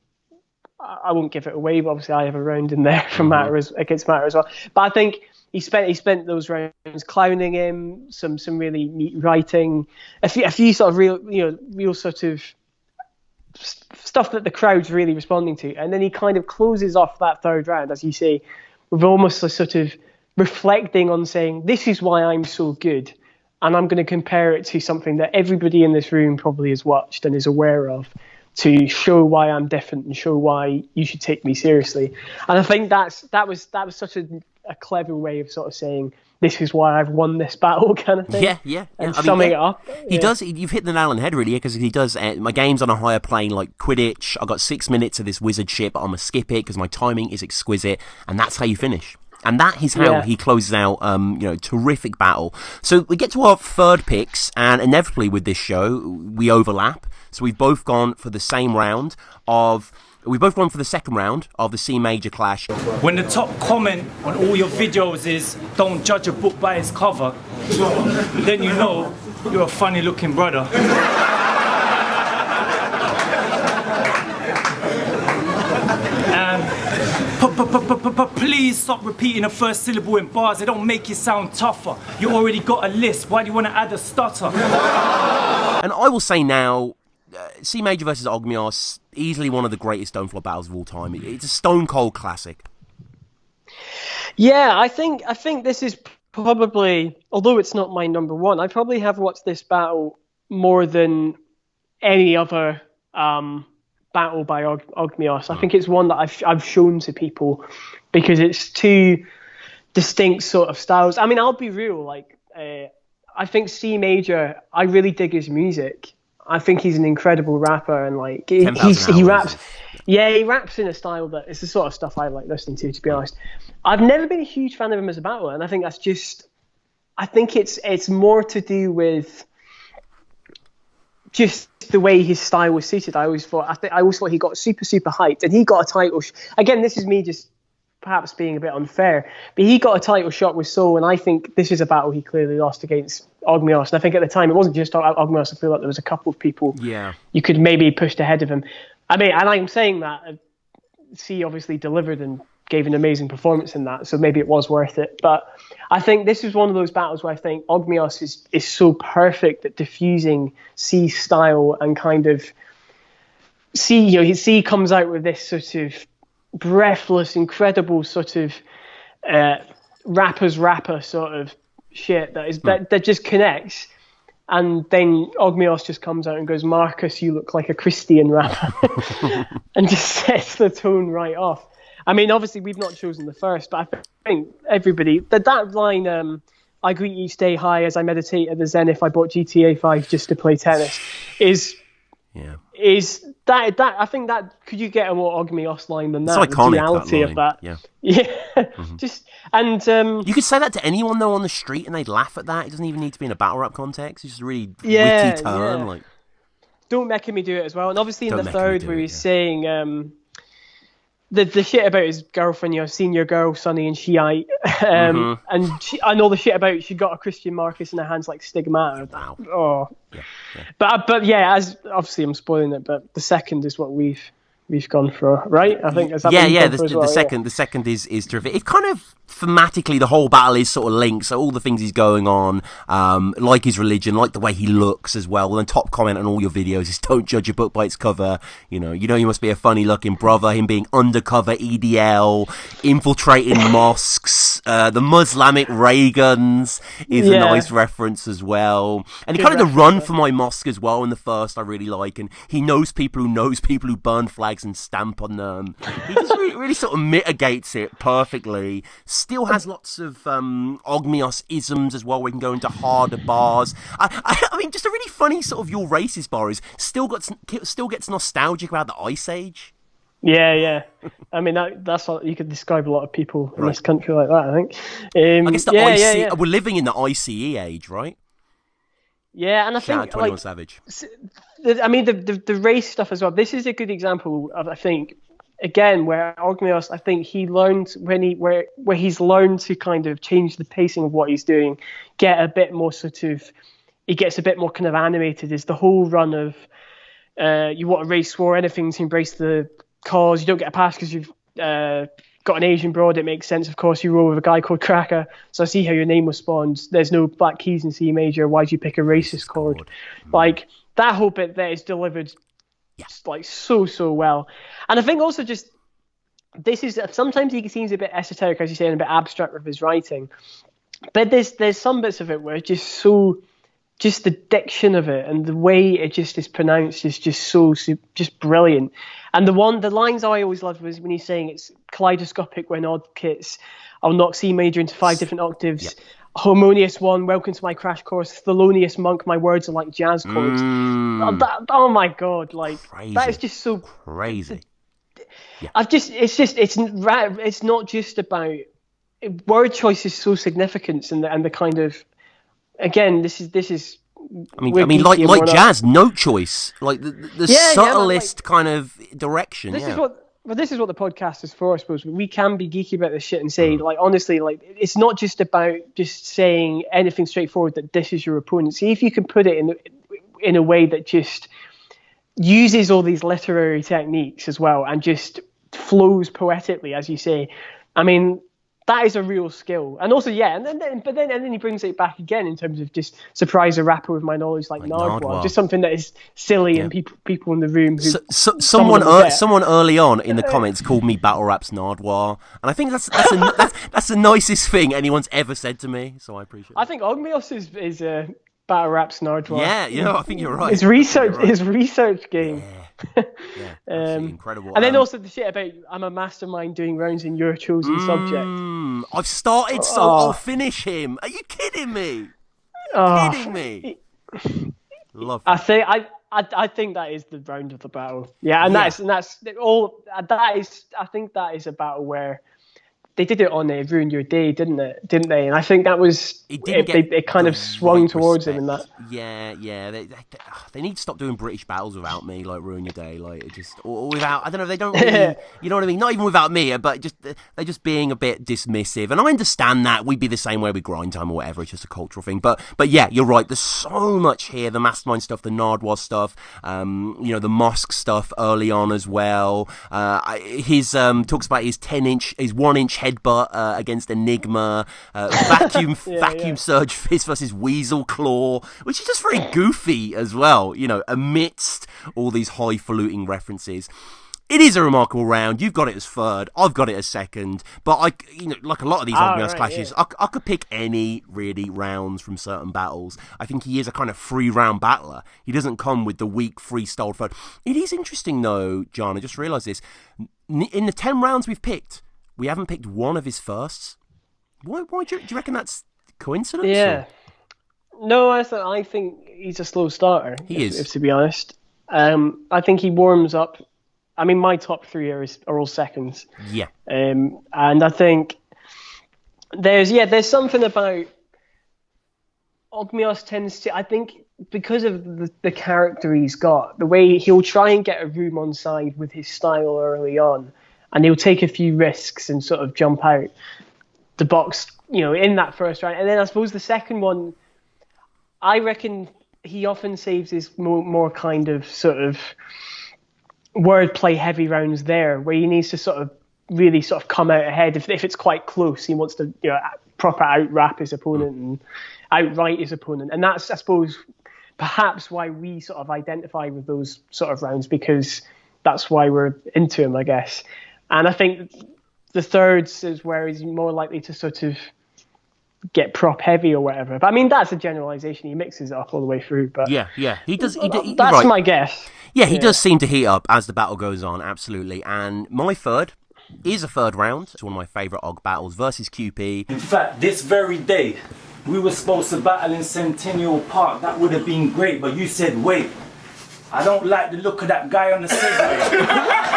I won't give it away, but obviously I have a round in there for Matter against Matter as well. But I think. He spent those rounds clowning him, some really neat writing, a few sort of real sort of stuff that the crowd's really responding to, and then he kind of closes off that third round, as you say, with almost a sort of reflecting on saying, "This is why I'm so good, and I'm going to compare it to something that everybody in this room probably has watched and is aware of." To show why I'm different and show why you should take me seriously, and I think that was such a clever way of sort of saying this is why I've won this battle kind of thing. Yeah. And summing it up. He does. You've hit the nail on the head really, because he does. My game's on a higher plane, like Quidditch. I got 6 minutes of this wizard shit, but I'm gonna skip it because my timing is exquisite, and that's how you finish. And that is how he closes out, terrific battle. So we get to our third picks, and inevitably with this show, we overlap. So we've both gone for the same round of... We've both gone for the second round of the C major clash. When the top comment on all your videos is, don't judge a book by its cover, then you know you're a funny looking brother. Please stop repeating the first syllable in bars. They don't make you sound tougher. You already got a list. Why do you want to add a stutter? And I will say now, C Major versus Ogmios, easily one of the greatest Stonefloor battles of all time. It's a stone cold classic. Yeah, I think this is probably, although it's not my number one, I probably have watched this battle more than any other battle by Ogmios. I think it's one that I've shown to people because it's two distinct sort of styles. I mean, I'll be real. I think C Major, I really dig his music. I think he's an incredible rapper, and he raps. Yeah, he raps in a style that it's the sort of stuff I like listening to be honest. I've never been a huge fan of him as a battler, and I think that's just. I think it's more to do with just the way his style was suited. I always thought he got super hyped, and he got a title. Again, this is me just perhaps being a bit unfair, but he got a title shot with Soul, and I think this is a battle he clearly lost against Ogmios. And I think at the time it wasn't just Ogmios. I feel like there was a couple of people you could maybe pushed ahead of him. I mean, and I'm saying that C obviously delivered and gave an amazing performance in that, so maybe it was worth it. But I think this is one of those battles where I think Ogmios is so perfect at diffusing C's style and kind of C comes out with this sort of breathless, incredible sort of rapper's rapper sort of shit that just connects. And then Ogmios just comes out and goes, Marcus, you look like a Christian rapper. And just sets the tone right off. I mean, obviously, we've not chosen the first, but I think everybody... That line, I greet each day high as I meditate at the zen if I bought GTA 5 just to play tennis, is that I think that... Could you get a more Ogmios line than that? It's iconic, the reality that line. of that. Yeah. Just... And you could say that to anyone though on the street, and they'd laugh at that. It doesn't even need to be in a battle rap context. It's just a really witty turn. Like, don't make me do it as well. And obviously in the third, where he's saying the shit about his girlfriend. You know, I've seen your girl, Sonny, and Shiite, and I know the shit about she got a Christian Marcus in her hands like stigmata. Wow. Oh, yeah. But yeah, as obviously I'm spoiling it, but the second is what we've gone for, right? I think. The second is terrific. It's kind of thematically the whole battle is sort of linked. So all the things he's going on, like his religion, like the way he looks as well. And top comment on all your videos is don't judge a book by its cover. You know you must be a funny looking brother. Him being undercover EDL, infiltrating mosques, the Muslimic ray guns is a nice reference as well. And he kind of the run for my mosque as well in the first I really like. And he knows people who burn flags and stamp on them. He just really sort of mitigates it perfectly. Still has lots of Ogmios isms as well. We can go into harder bars. I mean, just a really funny sort of your racist bar is still gets nostalgic about the Ice Age. Yeah. I mean, that's what you could describe a lot of people in this country like that. I think. I guess we're living in the ICE age, right? Yeah, and I Shout think out 21 Savage. I mean, the race stuff as well. This is a good example of, I think, again, where Ogmios, I think he learned where he's learned to kind of change the pacing of what he's doing, get a bit more he gets a bit more kind of animated. Is the whole run of you want to race war, anything to embrace the cause. You don't get a pass because you've got an Asian broad. It makes sense, of course. You roll with a guy called Cracker. So I see how your name was spawned. There's no black keys in C major. Why'd you pick a racist chord? Like that whole bit there is delivered. Like so well. And I think also just this is sometimes he seems a bit esoteric, as you say, and a bit abstract with his writing, but there's some bits of it where it's just the diction of it and the way it just is pronounced is just brilliant. And the lines I always loved was when he's saying it's kaleidoscopic when odd kits. I'll knock C major into 5 different octaves. Harmonious one, welcome to my crash course. Thelonious Monk, my words are like jazz chords. Oh my god, like crazy. That is just so crazy. Yeah. It's not just about word choice is so significant and the kind of again this is. I mean, like jazz, note choice, like the subtlest kind of direction. This is what the podcast is for, I suppose. We can be geeky about this shit and say, like, honestly, like, it's not just about just saying anything straightforward that this is your opponent. See if you can put it in a way that just uses all these literary techniques as well and just flows poetically, as you say. I mean, that is a real skill. And also, and then he brings it back again in terms of just surprise a rapper with my knowledge like Nardwuar. Just something that is silly and people in the room who... someone early on in the comments called me Battle Rap's Nardwuar. And I think that's the nicest thing anyone's ever said to me, so I appreciate it. I think Ogmios is Battle Rap's Nardwuar. Yeah, I think you're right. His research game. Yeah, incredible. And then also the shit about I'm a mastermind doing rounds in your chosen subject. I've started, so I'll finish him. Are you kidding me? Kidding me? Love that. I think that is the round of the battle. Yeah, and that's all. I think that is a battle where they did it on Ruin Your Day, didn't they? And I think that was it kind of swung towards him in that. Yeah. They need to stop doing British battles without me, like Ruin Your Day, like it just or without. I don't know. They don't really, you know what I mean? Not even without me, but they're just being a bit dismissive. And I understand that we'd be the same way with Grind Time or whatever. It's just a cultural thing. But yeah, you're right. There's so much here. The Mastermind stuff, the Nardwuar stuff, the mosque stuff early on as well. His talks about his 1-inch headbutt against Enigma, vacuum surge fist versus Weasel Claw, which is just very goofy as well, amidst all these highfalutin references. It is a remarkable round. You've got it as third. I've got it as second. But like a lot of these Ogmios clashes, yeah. I could pick any really rounds from certain battles. I think he is a kind of 3-round battler. He doesn't come with the weak freestyle third. It is interesting though, John. I just realised this. In the 10 rounds we've picked, we haven't picked one of his firsts. Why do you reckon that's coincidence? Yeah. Or? No, I think he's a slow starter. He is. If to be honest. I think he warms up. I mean, my top 3 are all seconds. Yeah. And I think there's something about Ogmios tends to, I think, because of the character he's got, the way he'll try and get a room on side with his style early on, and he'll take a few risks and sort of jump out the box, in that first round. And then I suppose the second one, I reckon he often saves his more kind of sort of wordplay heavy rounds there, where he needs to sort of really sort of come out ahead. If it's quite close, he wants to proper out rap his opponent and outright his opponent. And that's, I suppose, perhaps why we sort of identify with those sort of rounds, because that's why we're into him, I guess. And I think the thirds is where he's more likely to sort of get prop heavy or whatever. But I mean, that's a generalization. He mixes it up all the way through. But yeah, he does. That's right. my guess. Yeah, he does seem to heat up as the battle goes on, absolutely. And my third is a third round. It's one of my favourite Og battles versus QP. In fact, this very day, we were supposed to battle in Centennial Park. That would have been great, but you said, wait, I don't like the look of that guy on the Segway.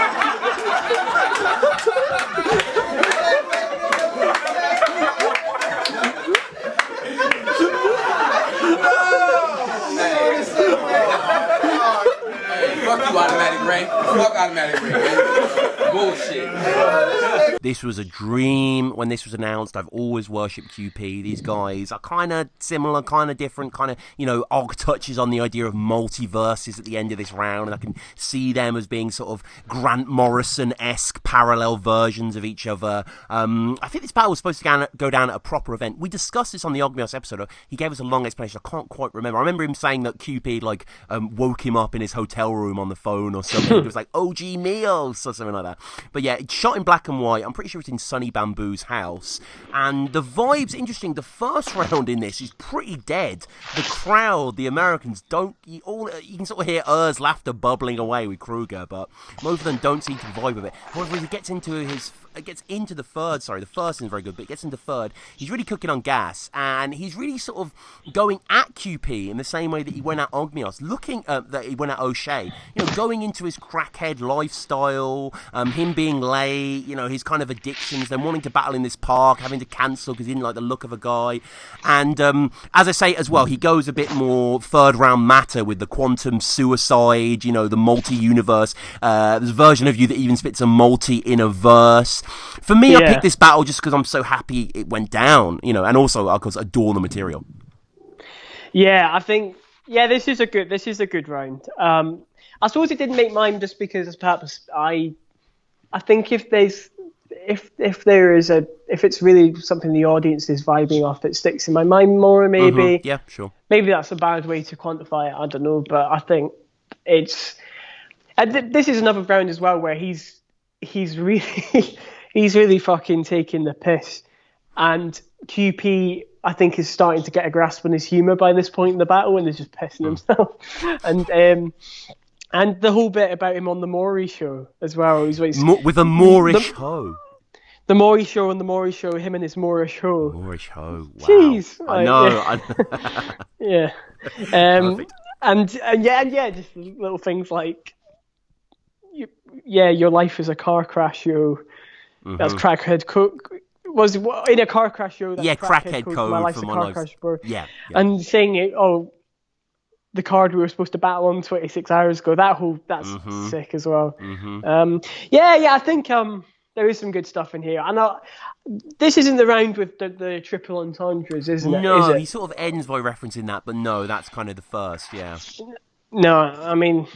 Fuck you, Automatic Ray. Fuck Automatic Ray, man. Bullshit. This was a dream when this was announced. I've always worshipped QP. These guys are kind of similar, kind of different, kind of, Og touches on the idea of multiverses at the end of this round, and I can see them as being sort of Grant Morrison-esque parallel versions of each other. I think this battle was supposed to go down at a proper event. We discussed this on the Ogmios episode. He gave us a long explanation. I can't quite remember. I remember him saying that QP woke him up in his hotel room on the phone or something. It was like Ogmios or something like that. But yeah, it's shot in black and white. I'm pretty sure it's in Sonny Bamboo's house. And the vibe's interesting. The first round in this is pretty dead. The crowd, the Americans, you can sort of hear Ur's laughter bubbling away with Kruger, but most of them don't seem to vibe with it. However, as he gets into the third, the first isn't very good, but it gets into third, he's really cooking on gas, and he's really sort of going at QP in the same way that he went at Ogmios, that he went at O'Shea, going into his crackhead lifestyle, him being late, his kind of addictions, then wanting to battle in this park, having to cancel because he didn't like the look of a guy, and as I say as well, he goes a bit more third round matter with the quantum suicide, the multi-universe, there's a version of you that even spits a multi in a verse. For me, I picked this battle just because I'm so happy it went down, and also of course adore the material. Yeah, I think this is a good round. I suppose it didn't make mine just because perhaps I think if it's really something the audience is vibing off, it sticks in my mind more. Maybe. Mm-hmm. Yeah, sure. Maybe that's a bad way to quantify it. I don't know, but I think it's. And this is another round as well where he's really fucking taking the piss, and QP I think is starting to get a grasp on his humour by this point in the battle, and is just pissing himself. And the whole bit about him on the Maury show as well. With a Moorish hoe. The Maury show and the Maury show, him and his Moorish hoe. Moorish hoe. Wow. Jeez. I know. Yeah. Perfect. And just little things like, your life is a car crash show. Mm-hmm. That's crackhead coke. Was in a car crash show. That's crackhead code my life's for a my car life. crash, bro. Yeah. And saying it, the card we were supposed to battle on 26 hours ago. That's sick as well. Mm-hmm. I think there is some good stuff in here. And this isn't the round with the triple entendres, isn't it? No, is it? he sort of ends by referencing that, but no, that's kind of the first, yeah. No, I mean,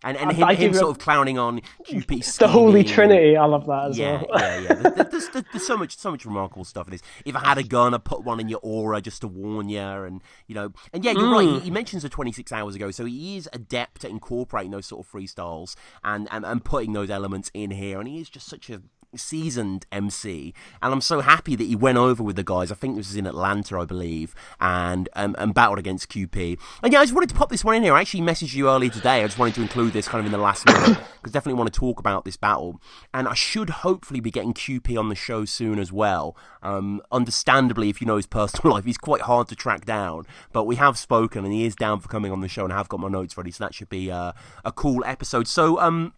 And him sort of clowning on QP. The Holy Trinity, I love that as well. Yeah. There's so much remarkable stuff in this. If I had a gun, I'd put one in your aura just to warn you, and you're right. He mentions the 26 hours ago, so he is adept at incorporating those sort of freestyles and putting those elements in here, and he is just such a seasoned MC, and I'm so happy that he went over with the guys. I think this was in Atlanta, I believe, and battled against QP. And I just wanted to pop this one in here. I actually messaged you earlier today. I just wanted to include this kind of in the last minute because definitely want to talk about this battle. And I should hopefully be getting QP on the show soon as well. Understandably, if you know his personal life, he's quite hard to track down. But we have spoken, and he is down for coming on the show, and I have got my notes ready, so that should be a cool episode. So,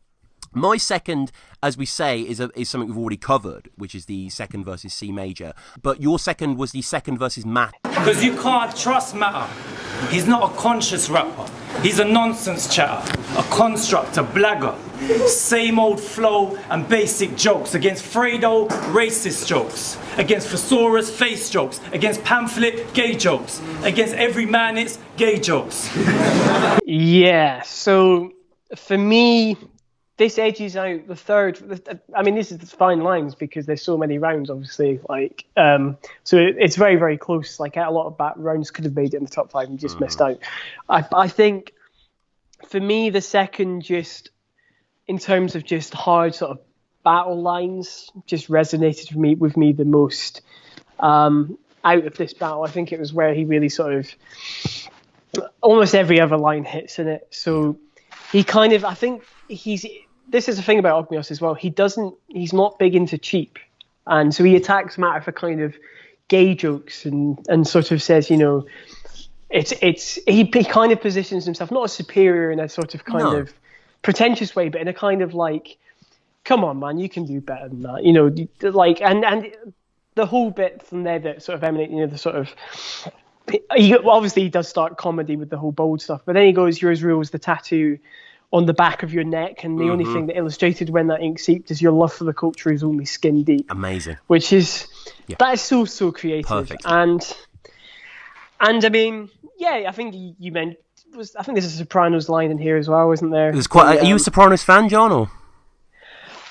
my second, as we say, is something we've already covered, which is the second versus C major. But your second was the second versus Matt. Because you can't trust Matter. He's not a conscious rapper. He's a nonsense chatter, a construct, a blagger. Same old flow and basic jokes against Fredo, racist jokes. Against Thesaurus, face jokes. Against Pamphlet, gay jokes. Against every man, it's gay jokes. Yeah, so for me, this edges out the third. I mean, this is fine lines because there's so many rounds, obviously. So it's very, very close. Like, a lot of rounds could have made it in the top 5 and just missed out. I think, for me, the second, just in terms of just hard sort of battle lines, just resonated with me the most out of this battle. I think it was where he really sort of almost every other line hits in it. So he kind of, I think this is the thing about Ogmios as well. He's not big into cheap. And so he attacks Matter for kind of gay jokes and sort of says, he kind of positions himself not as superior in a sort of kind of pretentious way, but in a kind of like, come on, man, you can do better than that. And the whole bit from there that sort of emanates, the sort of, he does start comedy with the whole bold stuff, but then he goes, you're as real as the tattoo on the back of your neck, and the only thing that illustrated when that ink seeped is your love for the culture is only skin deep. Amazing. Which is, that is so creative. Perfect. And I mean, I think you meant, I think there's a Sopranos line in here as well, isn't there? There's quite. Are you a Sopranos fan, John? Or?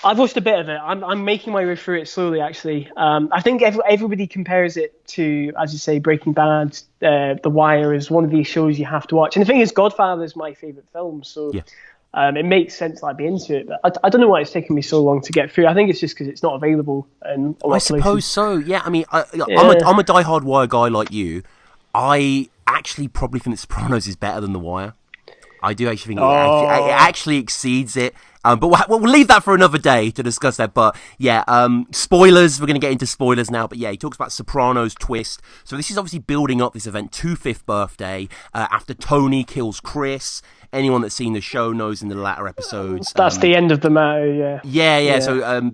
I've watched a bit of it. I'm making my way through it slowly, actually. I think everybody compares it to, as you say, Breaking Bad, The Wire is one of these shows you have to watch. And the thing is, Godfather is my favourite film, so it makes sense that I'd be into it. But I don't know why it's taken me so long to get through. I think it's just because it's not available in a lot of places. I suppose so, yeah. I mean, I'm a diehard Wire guy like you. I actually probably think that Sopranos is better than The Wire. I do actually think it actually exceeds it. But we'll leave that for another day to discuss that. But spoilers. We're going to get into spoilers now. But he talks about Sopranos twist. So this is obviously building up this event to 5th birthday after Tony kills Chris. Anyone that's seen the show knows in the latter episodes. That's the end of the matter, yeah. So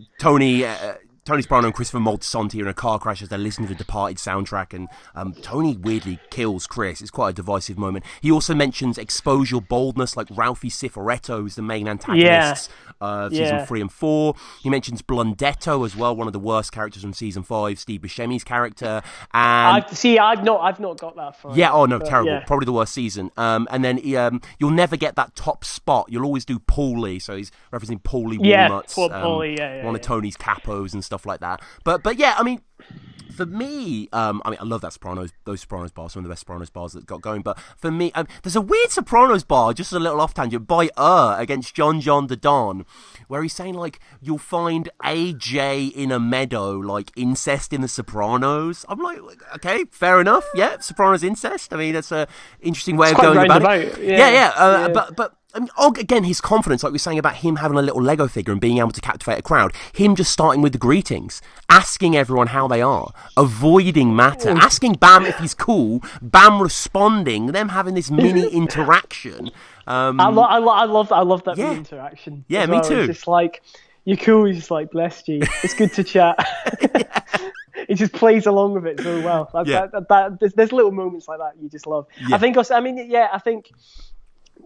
Tony Soprano and Christopher Moltisanti are in a car crash as they're listening to the Departed soundtrack, and Tony weirdly kills Chris. It's quite a divisive moment. He also mentions expose your boldness, like Ralphie Cifaretto, who's the main antagonists of season 3 and 4. He mentions Blundetto as well, one of the worst characters from season 5, Steve Buscemi's character. And I've not got that far. Yeah, terrible. Yeah. Probably the worst season. And then you'll never get that top spot. You'll always do Paulie, so he's referencing Paulie Walnuts, Paulie, one of Tony's capos and stuff like that. But yeah, I mean, for me, I love those Sopranos bars, some of the best Sopranos bars that got going. But for me, there's a weird Sopranos bar, just a little off tangent, by against John the Don, where he's saying, like, you'll find AJ in a meadow, like incest in the Sopranos. I'm like, okay, fair enough. Yeah, Sopranos incest. I mean, that's a interesting way of going about it. Yeah. But I mean, again, his confidence, like we were saying about him having a little Lego figure and being able to captivate a crowd, him just starting with the greetings, asking everyone how they are, avoiding Matter, asking Bam if he's cool, Bam responding, them having this mini interaction. I love that mini interaction. Yeah, me too. It's just like, you're cool, he's just like, bless you, it's good to chat. He just plays along with it so well. There's little moments like that you just love. Yeah. I think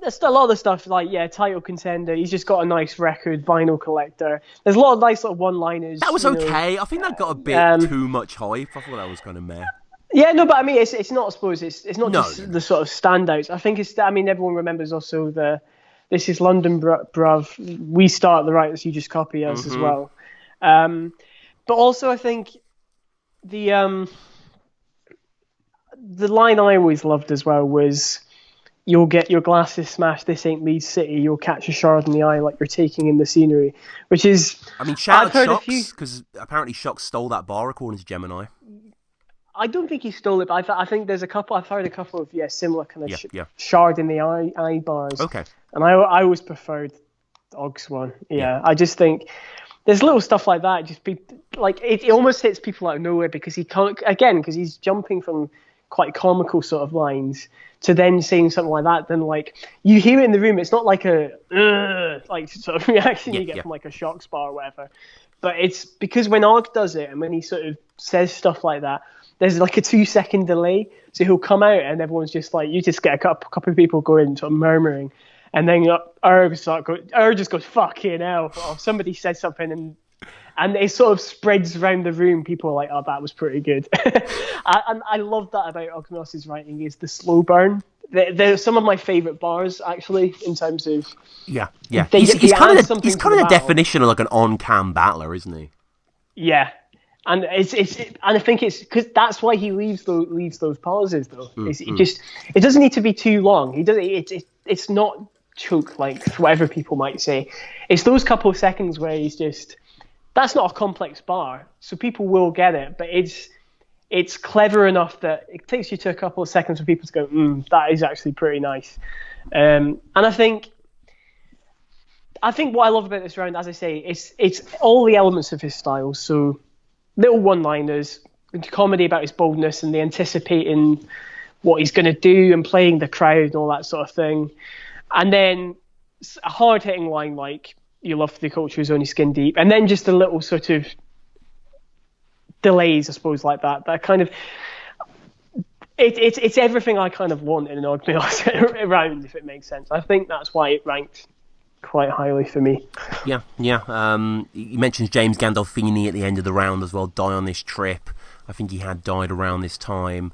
there's a lot of the stuff like, title contender. He's just got a nice record, vinyl collector. There's a lot of nice little one-liners. That was okay. I think that got a bit too much hype. I thought that was kind of meh. Yeah, no, but I mean, it's not. I suppose it's not just the sort of standouts. I think everyone remembers also the This is London, bruv. We start the right, so you just copy us as well. But also, I think the line I always loved as well was, "You'll get your glasses smashed. This ain't Leeds City. You'll catch a shard in the eye like you're taking in the scenery," which is. I mean, shout out Shocks, because apparently Shocks stole that bar according to Gemini. I don't think he stole it, but I think there's a couple. I've heard a couple of similar kind of shard in the eye bars. Okay. And I always preferred Og's one. Yeah, I just think there's little stuff like that. Just be like it almost hits people out of nowhere because he can't because he's jumping from quite comical sort of lines to then saying something like that. Then like you hear it in the room, it's not like a like sort of reaction you get from like a Shocks bar or whatever. But it's because when Og does it and when he sort of says stuff like that, there's like a 2-second delay. So he'll come out and everyone's just like, you just get a couple of people going sort of murmuring. And then just goes, fucking hell. Or somebody says something and it sort of spreads around the room. People are like, oh, that was pretty good. And I love that about Ogmios' writing is the slow burn. They're some of my favourite bars, actually, in terms of... Yeah. He's kind of the definition of like an on-cam battler, isn't he? Yeah. And and I think it's because that's why he leaves those pauses though. It doesn't need to be too long. It's not choke like whatever people might say. It's those couple of seconds where he's just, that's not a complex bar, so people will get it. But it's clever enough that it takes you to a couple of seconds for people to go, that is actually pretty nice. And I think what I love about this round, as I say, it's all the elements of his style. So little one-liners, comedy about his boldness and the anticipating what he's going to do and playing the crowd and all that sort of thing. And then a hard-hitting line like, "You love the culture is only skin deep." And then just a little sort of delays, I suppose, like that. That kind of... It's everything I kind of want in an Ogmios round, if it makes sense. I think that's why it ranked quite highly for me. Yeah. He mentions James Gandolfini at the end of the round as well, die on this trip. I think he had died around this time,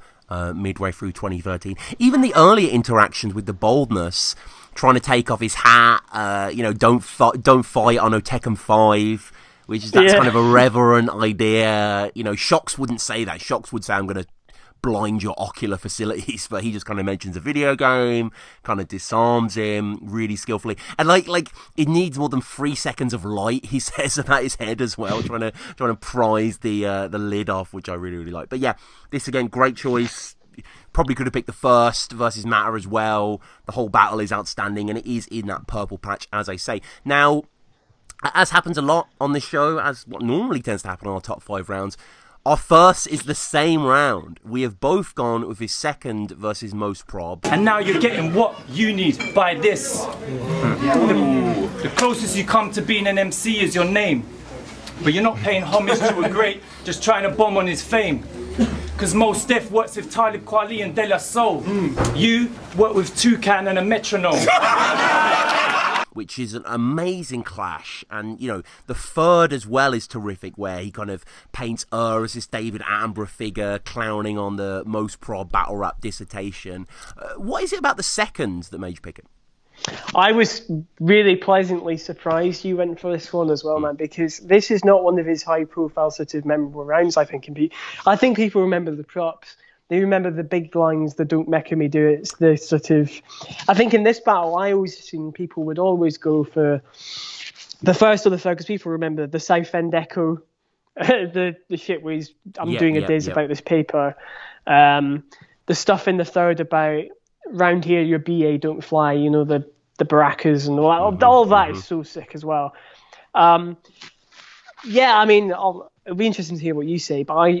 midway through 2013. Even the earlier interactions with the boldness, trying to take off his hat, don't fight on Tekken 5, which is kind of a reverent idea. Shocks wouldn't say that. Shocks would say, "I'm going to blind your ocular facilities," but he just kind of mentions a video game, kind of disarms him really skillfully, and like it needs more than 3 seconds of light, he says, about his head as well, trying to prise the lid off, which I really like. But yeah, this again, great choice. Probably could have picked the first versus Matter as well. The whole battle is outstanding, and it is in that purple patch, as I say. Now, as happens a lot on this show, as what normally tends to happen on our top 5 rounds, our first is the same round. We have both gone with his second versus most prob. And now you're getting what you need by this. The closest you come to being an MC is your name. But you're not paying homage to a great, just trying to bomb on his fame. Because Mos Def works with Talib Kweli and De La Soul. You work with Toucan and a metronome. Which is an amazing clash, and the third as well is terrific, where he kind of paints as this David Attenborough figure clowning on the most prob battle rap dissertation. What is it about the second that made you pick it? I was really pleasantly surprised you went for this one as well, man, because this is not one of his high-profile sort of memorable rounds. I think people remember the props. They remember the big lines, the "don't make me do it." The sort of, I think in this battle, I always assumed people would always go for the first or the third, because people remember the South End Echo, the shit where I'm doing a diz about this paper, the stuff in the third about round here your BA don't fly, the baracas and all that. All that is so sick as well. I mean, it'll be interesting to hear what you say, but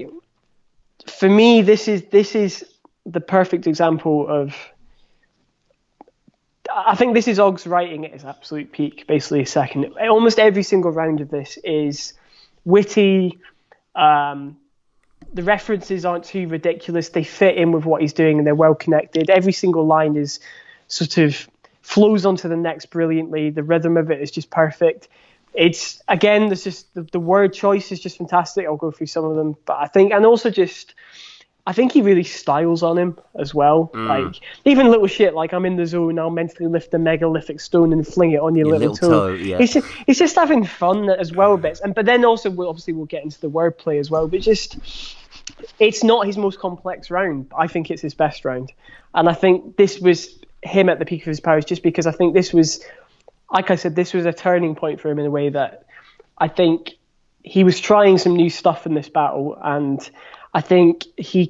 for me, this is the perfect example of. I think this is Og's writing at his absolute peak, basically. Second, almost every single round of this is witty. The references aren't too ridiculous. They fit in with what he's doing, and they're well connected. Every single line is sort of flows onto the next brilliantly. The rhythm of it is just perfect. It's, again, there's just the word choice is just fantastic. I'll go through some of them, but I think, and also just I think he really styles on him as well. Like even little shit like I'm in the zone, I'll mentally lift a megalithic stone and fling it on your little toe. Yeah. He's just having fun as well bits. But then also we'll get into the wordplay as well. But just it's not his most complex round. I think it's his best round. And I think this was him at the peak of his powers, just because I think this was, like I said, this was a turning point for him in a way that I think he was trying some new stuff in this battle, and I think he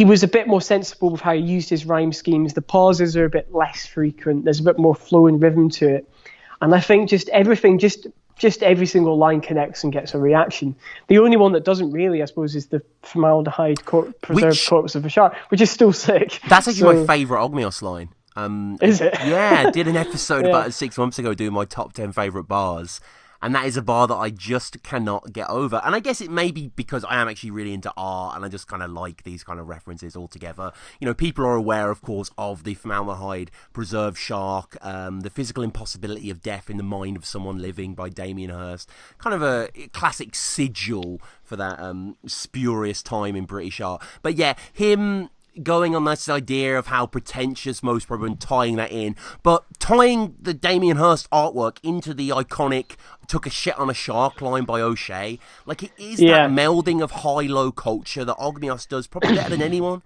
was a bit more sensible with how he used his rhyme schemes. The pauses are a bit less frequent. There's a bit more flow and rhythm to it. And I think just everything, just every single line connects and gets a reaction. The only one that doesn't really, I suppose, is the formaldehyde preserved corpse of a shark, which is still sick. That's actually my favourite Ogmios line. Is it? Yeah, I did an episode about 6 months ago doing my top 10 favourite bars. And that is a bar that I just cannot get over. And I guess it may be because I am actually really into art and I just kind of like these kind of references altogether. You know, people are aware, of course, of the formaldehyde preserved shark, the physical impossibility of death in the mind of someone living by Damien Hirst. Kind of a classic sigil for that spurious time in British art. But yeah, him going on this idea of how pretentious most probably and tying that in, but tying the Damien Hirst artwork into the iconic "took a shit on a shark" line by O'Shea. Like, it is that melding of high-low culture that Ogmios does probably better than anyone.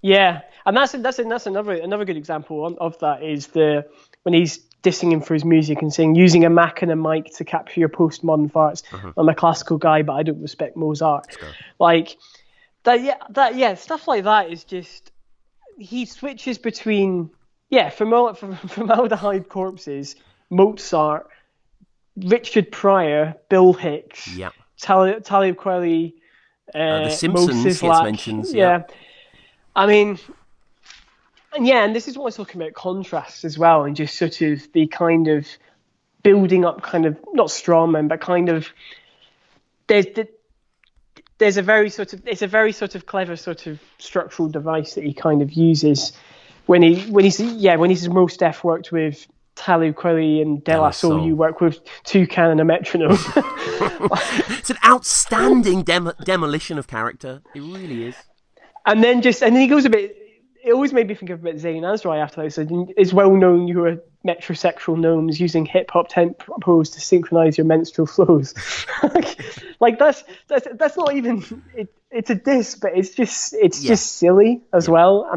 Yeah, and that's another good example of that is when he's dissing him for his music and saying, using a Mac and a mic to capture your postmodern farts. I'm a classical guy, but I don't respect Mozart. Like that, stuff like that is just, he switches between formaldehyde corpses, Mozart, Richard Pryor, Bill Hicks, Talib Kweli, the Simpsons Moses gets mentioned. Yeah. I mean, and this is what I was talking about, contrasts as well, and just sort of the kind of building up, kind of not strawman, but kind of there's a very sort of clever sort of structural device that he kind of uses when he's Most Def worked with Talib Kweli and De La Soul, you work with Toucan and a metronome. It's an outstanding demolition of character. It really is. And then he goes a bit. It always made me think of a bit Zayn Azrai after that. So it's well known you are metrosexual gnomes using hip hop tempos to synchronize your menstrual flows. Like that's not even. It's a diss, but it's just silly as well.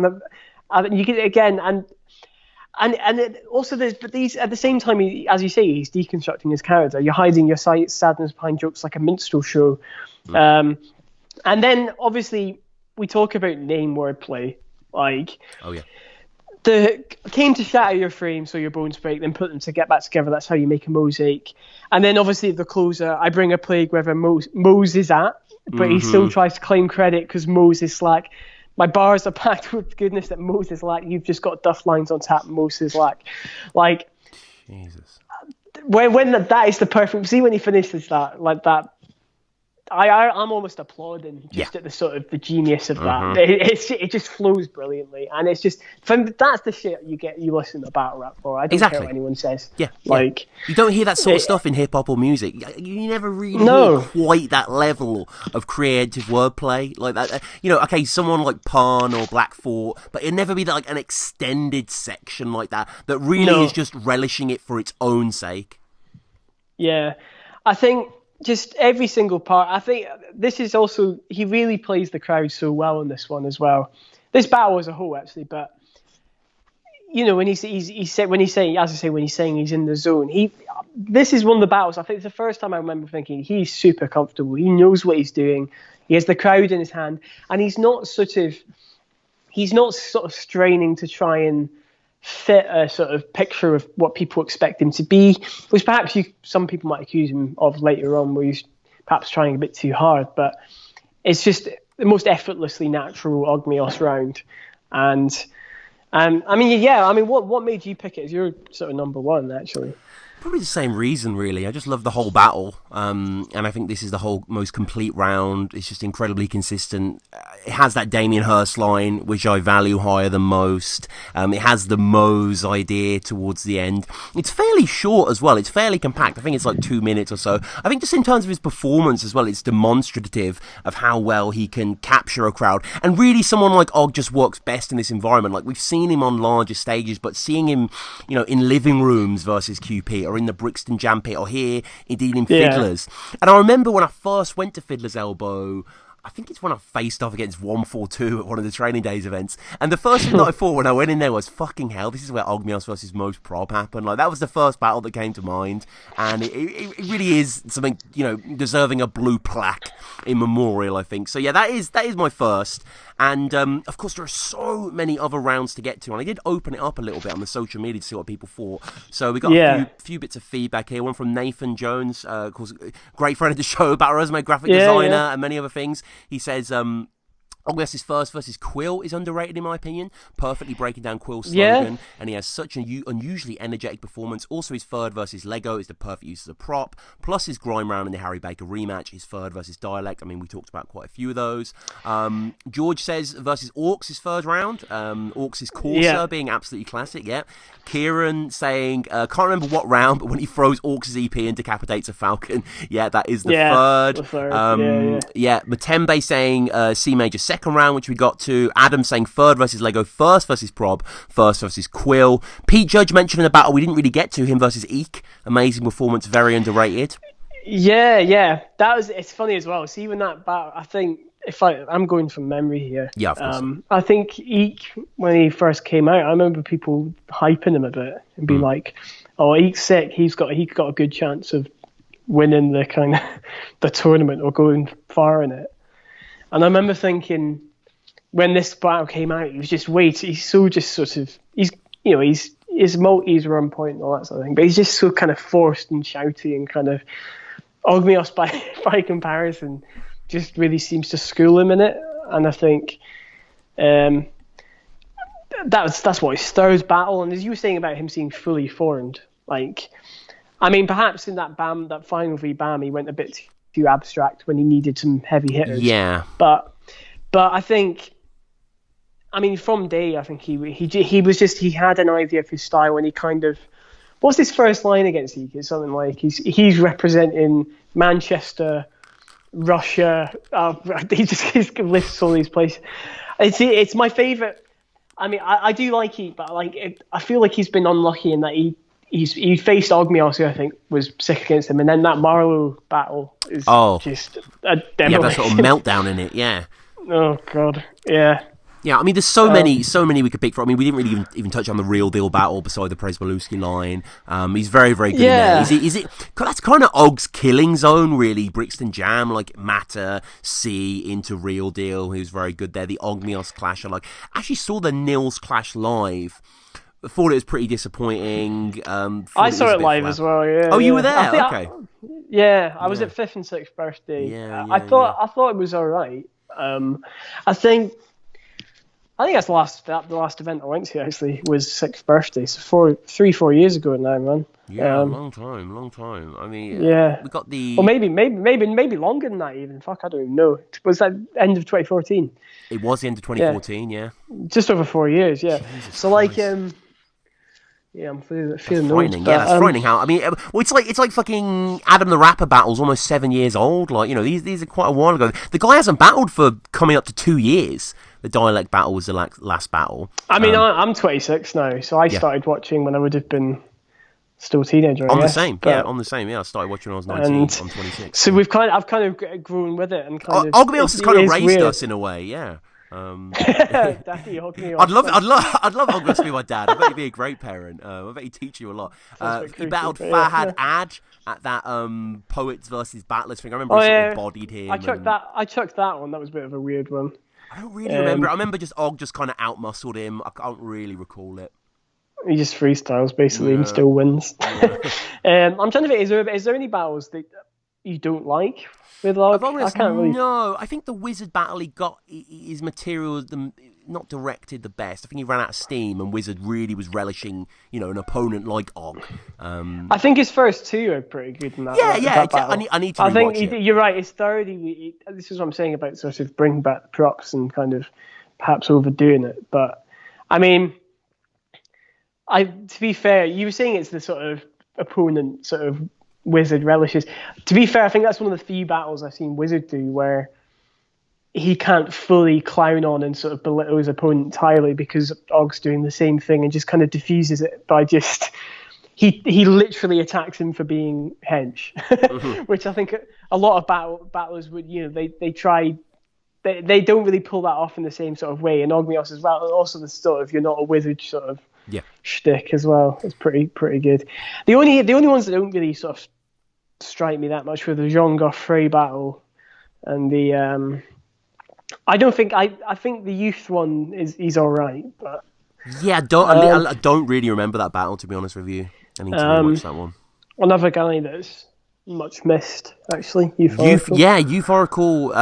And you get it again, and also there's, but these at the same time, as you say, he's deconstructing his character. You're hiding your sadness behind jokes like a minstrel show, and then obviously we talk about name wordplay. Like, came to shatter your frame so your bones break, then put them to get back together. That's how you make a mosaic. And then obviously the closer, I bring a plague wherever Mose is at, but he still tries to claim credit because Mose is slack. My bars are packed with goodness that Mose is lack. You've just got duff lines on tap. Mose is lack. Like, Jesus. When that is the perfect. See when he finishes that like that. I'm almost applauding just at the sort of the genius of that. It just flows brilliantly, and it's just that's the shit you listen to battle rap for. I don't care what anyone says. Like you don't hear that sort of stuff in hip hop or music. You never really hear quite that level of creative wordplay like that. Okay, someone like Pan or Black Thought, but it'd never be like an extended section like that really is just relishing it for its own sake. Yeah, I think. Just every single part. I think this is also, he really plays the crowd so well in this one as well. This battle as a whole, actually, but when he's saying he's in the zone. This is one of the battles. I think it's the first time I remember thinking he's super comfortable. He knows what he's doing. He has the crowd in his hand, and he's not sort of straining to try and fit a sort of picture of what people expect him to be, which perhaps some people might accuse him of later on, where he's perhaps trying a bit too hard. But it's just the most effortlessly natural Ogmios round. And what made you pick it as your sort of number one, actually? Probably the same reason, really. I just love the whole battle, and I think this is the whole most complete round. It's just incredibly consistent. It has that Damien Hirst line, which I value higher than most. It has the Mose idea towards the end. It's fairly short as well. It's fairly compact. I think it's like 2 minutes or so. I think just in terms of his performance as well, it's demonstrative of how well he can capture a crowd. And really, someone like Og just works best in this environment. Like, we've seen him on larger stages, but seeing him, in living rooms versus QP, or in the Brixton Jam Pit, or here indeed in Fiddlers. And I remember when I first went to Fiddler's Elbow, I think it's when I faced off against 142 at one of the Training Days events. And the first thing that I thought when I went in there was, fucking hell, this is where Ogmios versus Most Prob happened. Like, that was the first battle that came to mind. And it really is something, deserving a blue plaque in memorial, I think. So yeah, that is my first. And, of course, there are so many other rounds to get to. And I did open it up a little bit on the social media to see what people thought. So we got a few bits of feedback here. One from Nathan Jones, of course, great friend of the show, Battle Resume graphic designer, and many other things. He says, Ogmios' first versus Quill is underrated in my opinion, perfectly breaking down Quill's slogan, and he has such an unusually energetic performance. Also, his third versus Lego is the perfect use as a prop, plus his grime round in the Harry Baker rematch, his third versus Dialect. I mean, we talked about quite a few of those. George says versus Orcs, his third round. Orcs' Corsair being absolutely classic, Kieran saying, can't remember what round, but when he throws Orcs' EP and decapitates a falcon, that is the third. Matembe saying C major second round, which we got to. Adam saying third versus Lego, first versus Prob, first versus Quill. Pete Judge mentioning a battle we didn't really get to, him versus Eek. Amazing performance, very underrated. It's funny as well. See, when that battle, I think, I'm going from memory here. Yeah, of course. I think Eek, when he first came out, I remember people hyping him a bit and be like, "Oh, Eek's sick. He's got a good chance of winning the kind of the tournament or going far in it." And I remember thinking, when this battle came out, he was just he's so just sort of, his multis were on point and all that sort of thing, but he's just so kind of forced and shouty, and kind of Ogmios by comparison just really seems to school him in it. And I think that's what stirs battle. And as you were saying about him seeing fully formed, perhaps in that final v BAM, he went a bit too abstract when he needed some heavy hitters. Yeah. But I think, from day, I think he had an idea of his style, and he kind of, what's his first line against Eek? It's something like he's representing Manchester, Russia. He just lifts all these places. It's my favourite. I do like Eek, but I feel like he's been unlucky in that he faced Ogmios, who I think was sick against him, and then that Marlowe battle is just a demolition. Yeah, that sort of meltdown in it. Yeah. Oh God. Yeah. Yeah, there's so many we could pick from. We didn't really even touch on the real deal battle beside the Prezbalewski line. He's very, very good in there. Is it? That's kind of Og's killing zone, really. Brixton Jam, like Matter, C into Real Deal, who's very good there. The Ogmios clash, I actually saw the Nils clash live. I thought it was pretty disappointing. I saw it live as well. Yeah. Oh, you were there? Okay. I was at 5th and 6th birthday. I thought it was all right. I think that's the last event I went to, actually, was 6th birthday. So 4 years ago now, man. Yeah, long time. We got the... Well, maybe longer than that even. Fuck, I don't even know. Was that end of 2014? It was the end of 2014, yeah. Just over 4 years, yeah. Jesus so Christ. I'm feeling frightening. old. That's frightening. How it's like fucking Adam the Rapper battles, almost 7 years old. These are quite a while ago. The guy hasn't battled for coming up to 2 years. The Dialect battle was the last battle. I'm 26 now, so I started watching when I would have been still a teenager. On the same. I started watching when I was 19. I'm 26. So I've kind of grown with it, and kind of Ogmios has kind of raised us in a way, yeah. Daddy Ogmios. I'd love Ogmios to be my dad. I bet he'd be a great parent. I bet he'd teach you a lot. He battled Fahad Ad at that Poets versus Battlers thing. I remember he sort of bodied him. I chucked that one. That was a bit of a weird one. I don't really remember. I remember just Og just kind of outmuscled him. I can't really recall it. He just freestyles basically and still wins. I'm trying to think. Is there any battles that you don't like with Og? I can't really. No, I think the Wizard battle he got his material not directed the best. I think he ran out of steam, and Wizard really was relishing, an opponent like Og. I think his first two are pretty good in that. Yeah. I need to rewatch it. You're right. His third, this is what I'm saying about sort of bringing back the props and kind of perhaps overdoing it. But I mean, to be fair, you were saying it's the sort of opponent sort of Wizard relishes. To be fair, I think that's one of the few battles I've seen Wizard do where he can't fully clown on and sort of belittle his opponent entirely, because Og's doing the same thing and just kind of diffuses it by just he literally attacks him for being hench, which I think a lot of battlers would, they try. They don't really pull that off in the same sort of way, and Ogmios as well. And also the sort of you're not a wizard sort of shtick as well. It's pretty good. The only ones that don't really sort of strike me that much were the Jean Goffrey battle and the I think the youth one is all right, but I don't really remember that battle, to be honest with you. I need to rewatch that one. Another guy that's much missed, actually. Euphorical,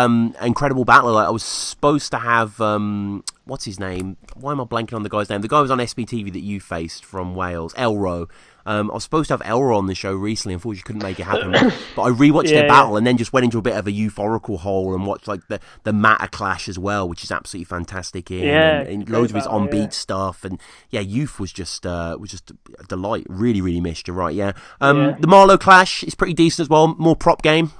incredible battle. Like, I was supposed to have what's his name? Why am I blanking on the guy's name? The guy was on SBTV that you faced from Wales, Elro. I was supposed to have Elro on the show recently. Unfortunately, couldn't make it happen. But I rewatched their battle and then just went into a bit of a euphorical hole and watched like the Matter Clash as well, which is absolutely fantastic. And loads of his on-beat stuff. And Youth was just a delight. Really, really missed. You're right. The Marlowe Clash is pretty decent as well. More prop game.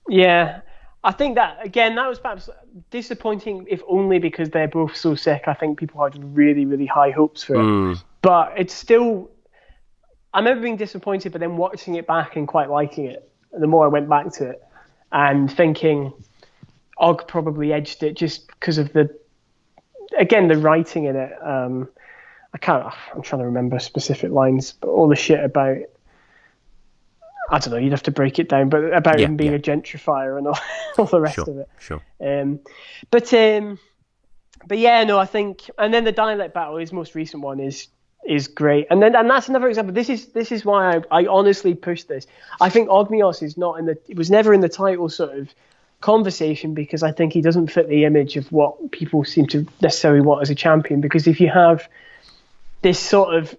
Yeah. I think that was perhaps disappointing, if only because they're both so sick. I think people had really, really high hopes for it. But it's still... I remember being disappointed, but then watching it back and quite liking it. The more I went back to it and thinking Og probably edged it just because of the writing in it. I'm trying to remember specific lines, but all the shit about, I don't know, you'd have to break it down, but about him being a gentrifier and all the rest of it. Sure. I think, and then the dialect battle, his most recent one is great, and that's another example. This is why I honestly push this. I think Ogmios was never in the title sort of conversation, because I think he doesn't fit the image of what people seem to necessarily want as a champion. Because if you have this sort of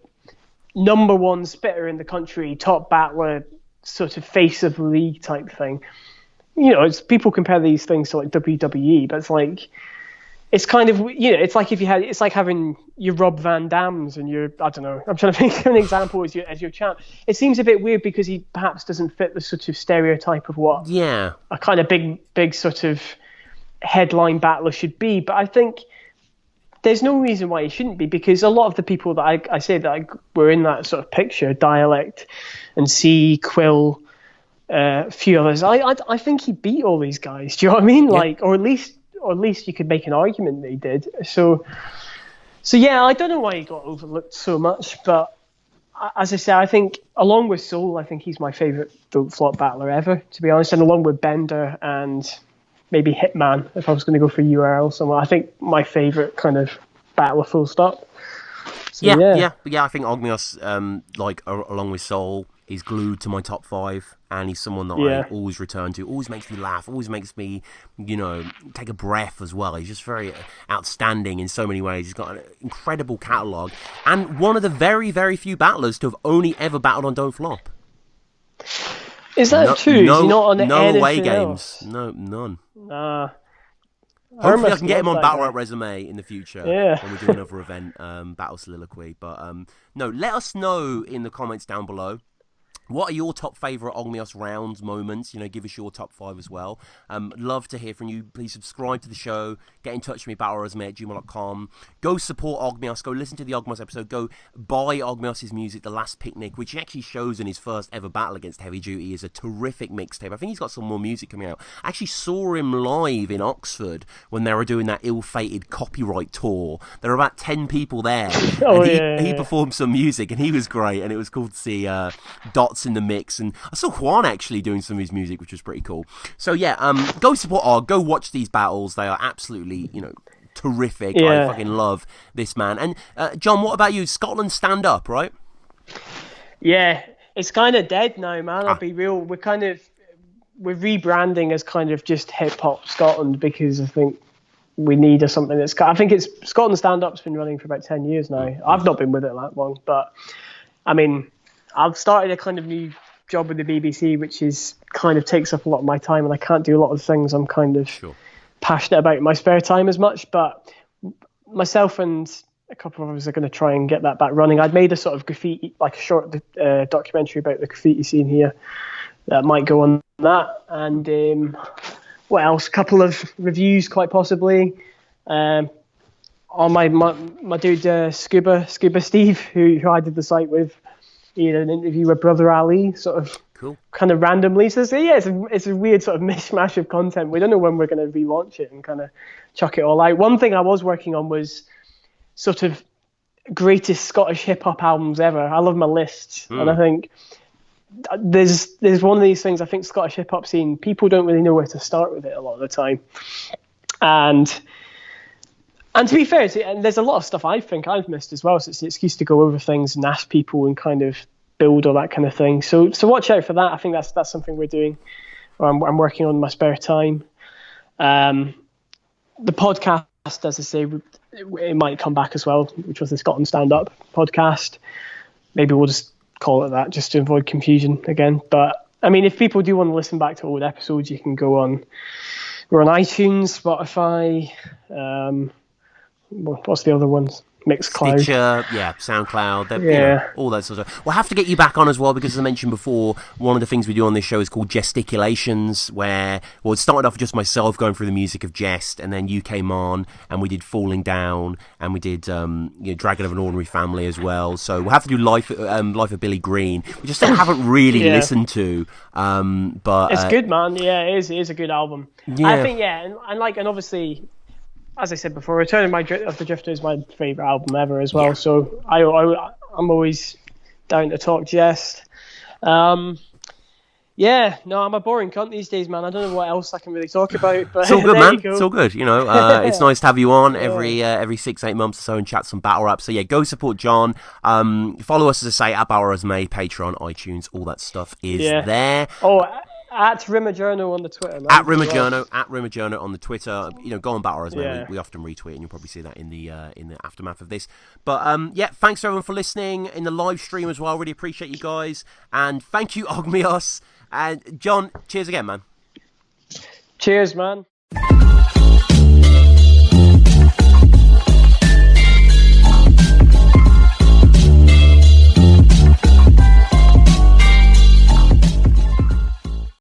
number one spitter in the country, top battler, sort of face of the league type thing, people compare these things to like WWE, but it's like, it's kind of, it's like it's like having your Rob Van Dams and I don't know, I'm trying to think of an example as your champ. It seems a bit weird because he perhaps doesn't fit the sort of stereotype of what a kind of big sort of headline battler should be. But I think there's no reason why he shouldn't be, because a lot of the people that I say that were in that sort of picture, Dialect and C, Quill, a few others, I think he beat all these guys. Do you know what I mean? Or at least you could make an argument that he did. So I don't know why he got overlooked so much, but as I say, I think along with Soul, I think he's my favourite Don't Flop battler ever, to be honest, and along with Bender and maybe Hitman, if I was going to go for URL somewhere, I think my favourite kind of battler full stop. So, I think Ogmios, along with Soul, he's glued to my top 5, and he's someone that I always return to, always makes me laugh, always makes me, take a breath as well. He's just very outstanding in so many ways. He's got an incredible catalogue, and one of the very, very few battlers to have only ever battled on Don't Flop. Is that true? No, is he not on no away games. Else? No, none. Hopefully I can get him on Battle Rap Resume in the future when we do another event, Battle Soliloquy. But no, let us know in the comments down below. What are your top favourite Ogmios rounds moments? Give us your top 5 as well. Love to hear from you. Please subscribe to the show. Get in touch with me, battleresume@gmail.com. Go support Ogmios. Go listen to the Ogmios episode. Go buy Ogmios' music, The Last Picnic, which he actually shows in his first ever battle against Heavy Duty, is a terrific mixtape. I think he's got some more music coming out. I actually saw him live in Oxford when they were doing that ill-fated copyright tour. There were about 10 people there. He performed some music, and he was great, and it was cool to see Dots in the mix, and I saw Juan actually doing some of his music, which was pretty cool. So go support Og, go watch these battles. They are absolutely terrific. I fucking love this man. And John, what about you? Scotland stand up, right? Yeah, it's kind of dead now, man. I'll be real. We're kind of we're rebranding as kind of just hip hop Scotland, because I think we need something that's. I think it's Scotland Stand Up's been running for about 10 years now. I've not been with it that long, but I mean, I've started a kind of new job with the BBC, which is kind of takes up a lot of my time, and I can't do a lot of things I'm kind of passionate about in my spare time as much. But myself and a couple of others are going to try and get that back running. I'd made a sort of graffiti, like a short documentary about the graffiti scene here that might go on that. And what else? A couple of reviews, quite possibly. On my dude Scuba Steve, who I did the site with, he did an interview with Brother Ali, sort of kind of randomly. So it's a weird sort of mishmash of content. We don't know when we're going to relaunch it and kind of chuck it all out. One thing I was working on was sort of greatest Scottish hip hop albums ever. I love my lists, and I think there's one of these things. I think Scottish hip hop scene, people don't really know where to start with it a lot of the time, and to be fair, and there's a lot of stuff I think I've missed as well. So it's an excuse to go over things and ask people and kind of build all that kind of thing. So watch out for that. I think that's something we're doing, or I'm working on in my spare time. The podcast, as I say, it might come back as well, which was the Scotland Stand Up podcast. Maybe we'll just call it that, just to avoid confusion again. But I mean, if people do want to listen back to old episodes, you can go on. We're on iTunes, Spotify. What's the other ones? Mixcloud. Stitcher, SoundCloud, you know, all that sort of stuff. We'll have to get you back on as well, because as I mentioned before, one of the things we do on this show is called Gesticulations, where, it started off just myself going through the music of Jest, and then you came on, and we did Falling Down, and we did Dragon of an Ordinary Family as well. So we'll have to do Life of Billy Green, which I still haven't really listened to. But it's good, man. Yeah, it is a good album. Yeah. I think, and obviously, as I said before, Return of the Drifter is my favourite album ever as well. Yeah. So I'm always down to talk Jest. I'm a boring cunt these days, man. I don't know what else I can really talk about. But it's all good, man. It's all good. You know, it's nice to have you on every 6-8 months or so and chat some battle rap. So go support John. Follow us, as I say, at Battle Resume, Patreon, iTunes, all that stuff is there. At Rimmerjourno on the Twitter, man. At Rimmerjourno on the Twitter. You know, go on Battle Resume. We often retweet, and you'll probably see that in the aftermath of this. But thanks everyone for listening in the live stream as well. Really appreciate you guys, and thank you, Ogmios. And John, cheers again, man. Cheers, man.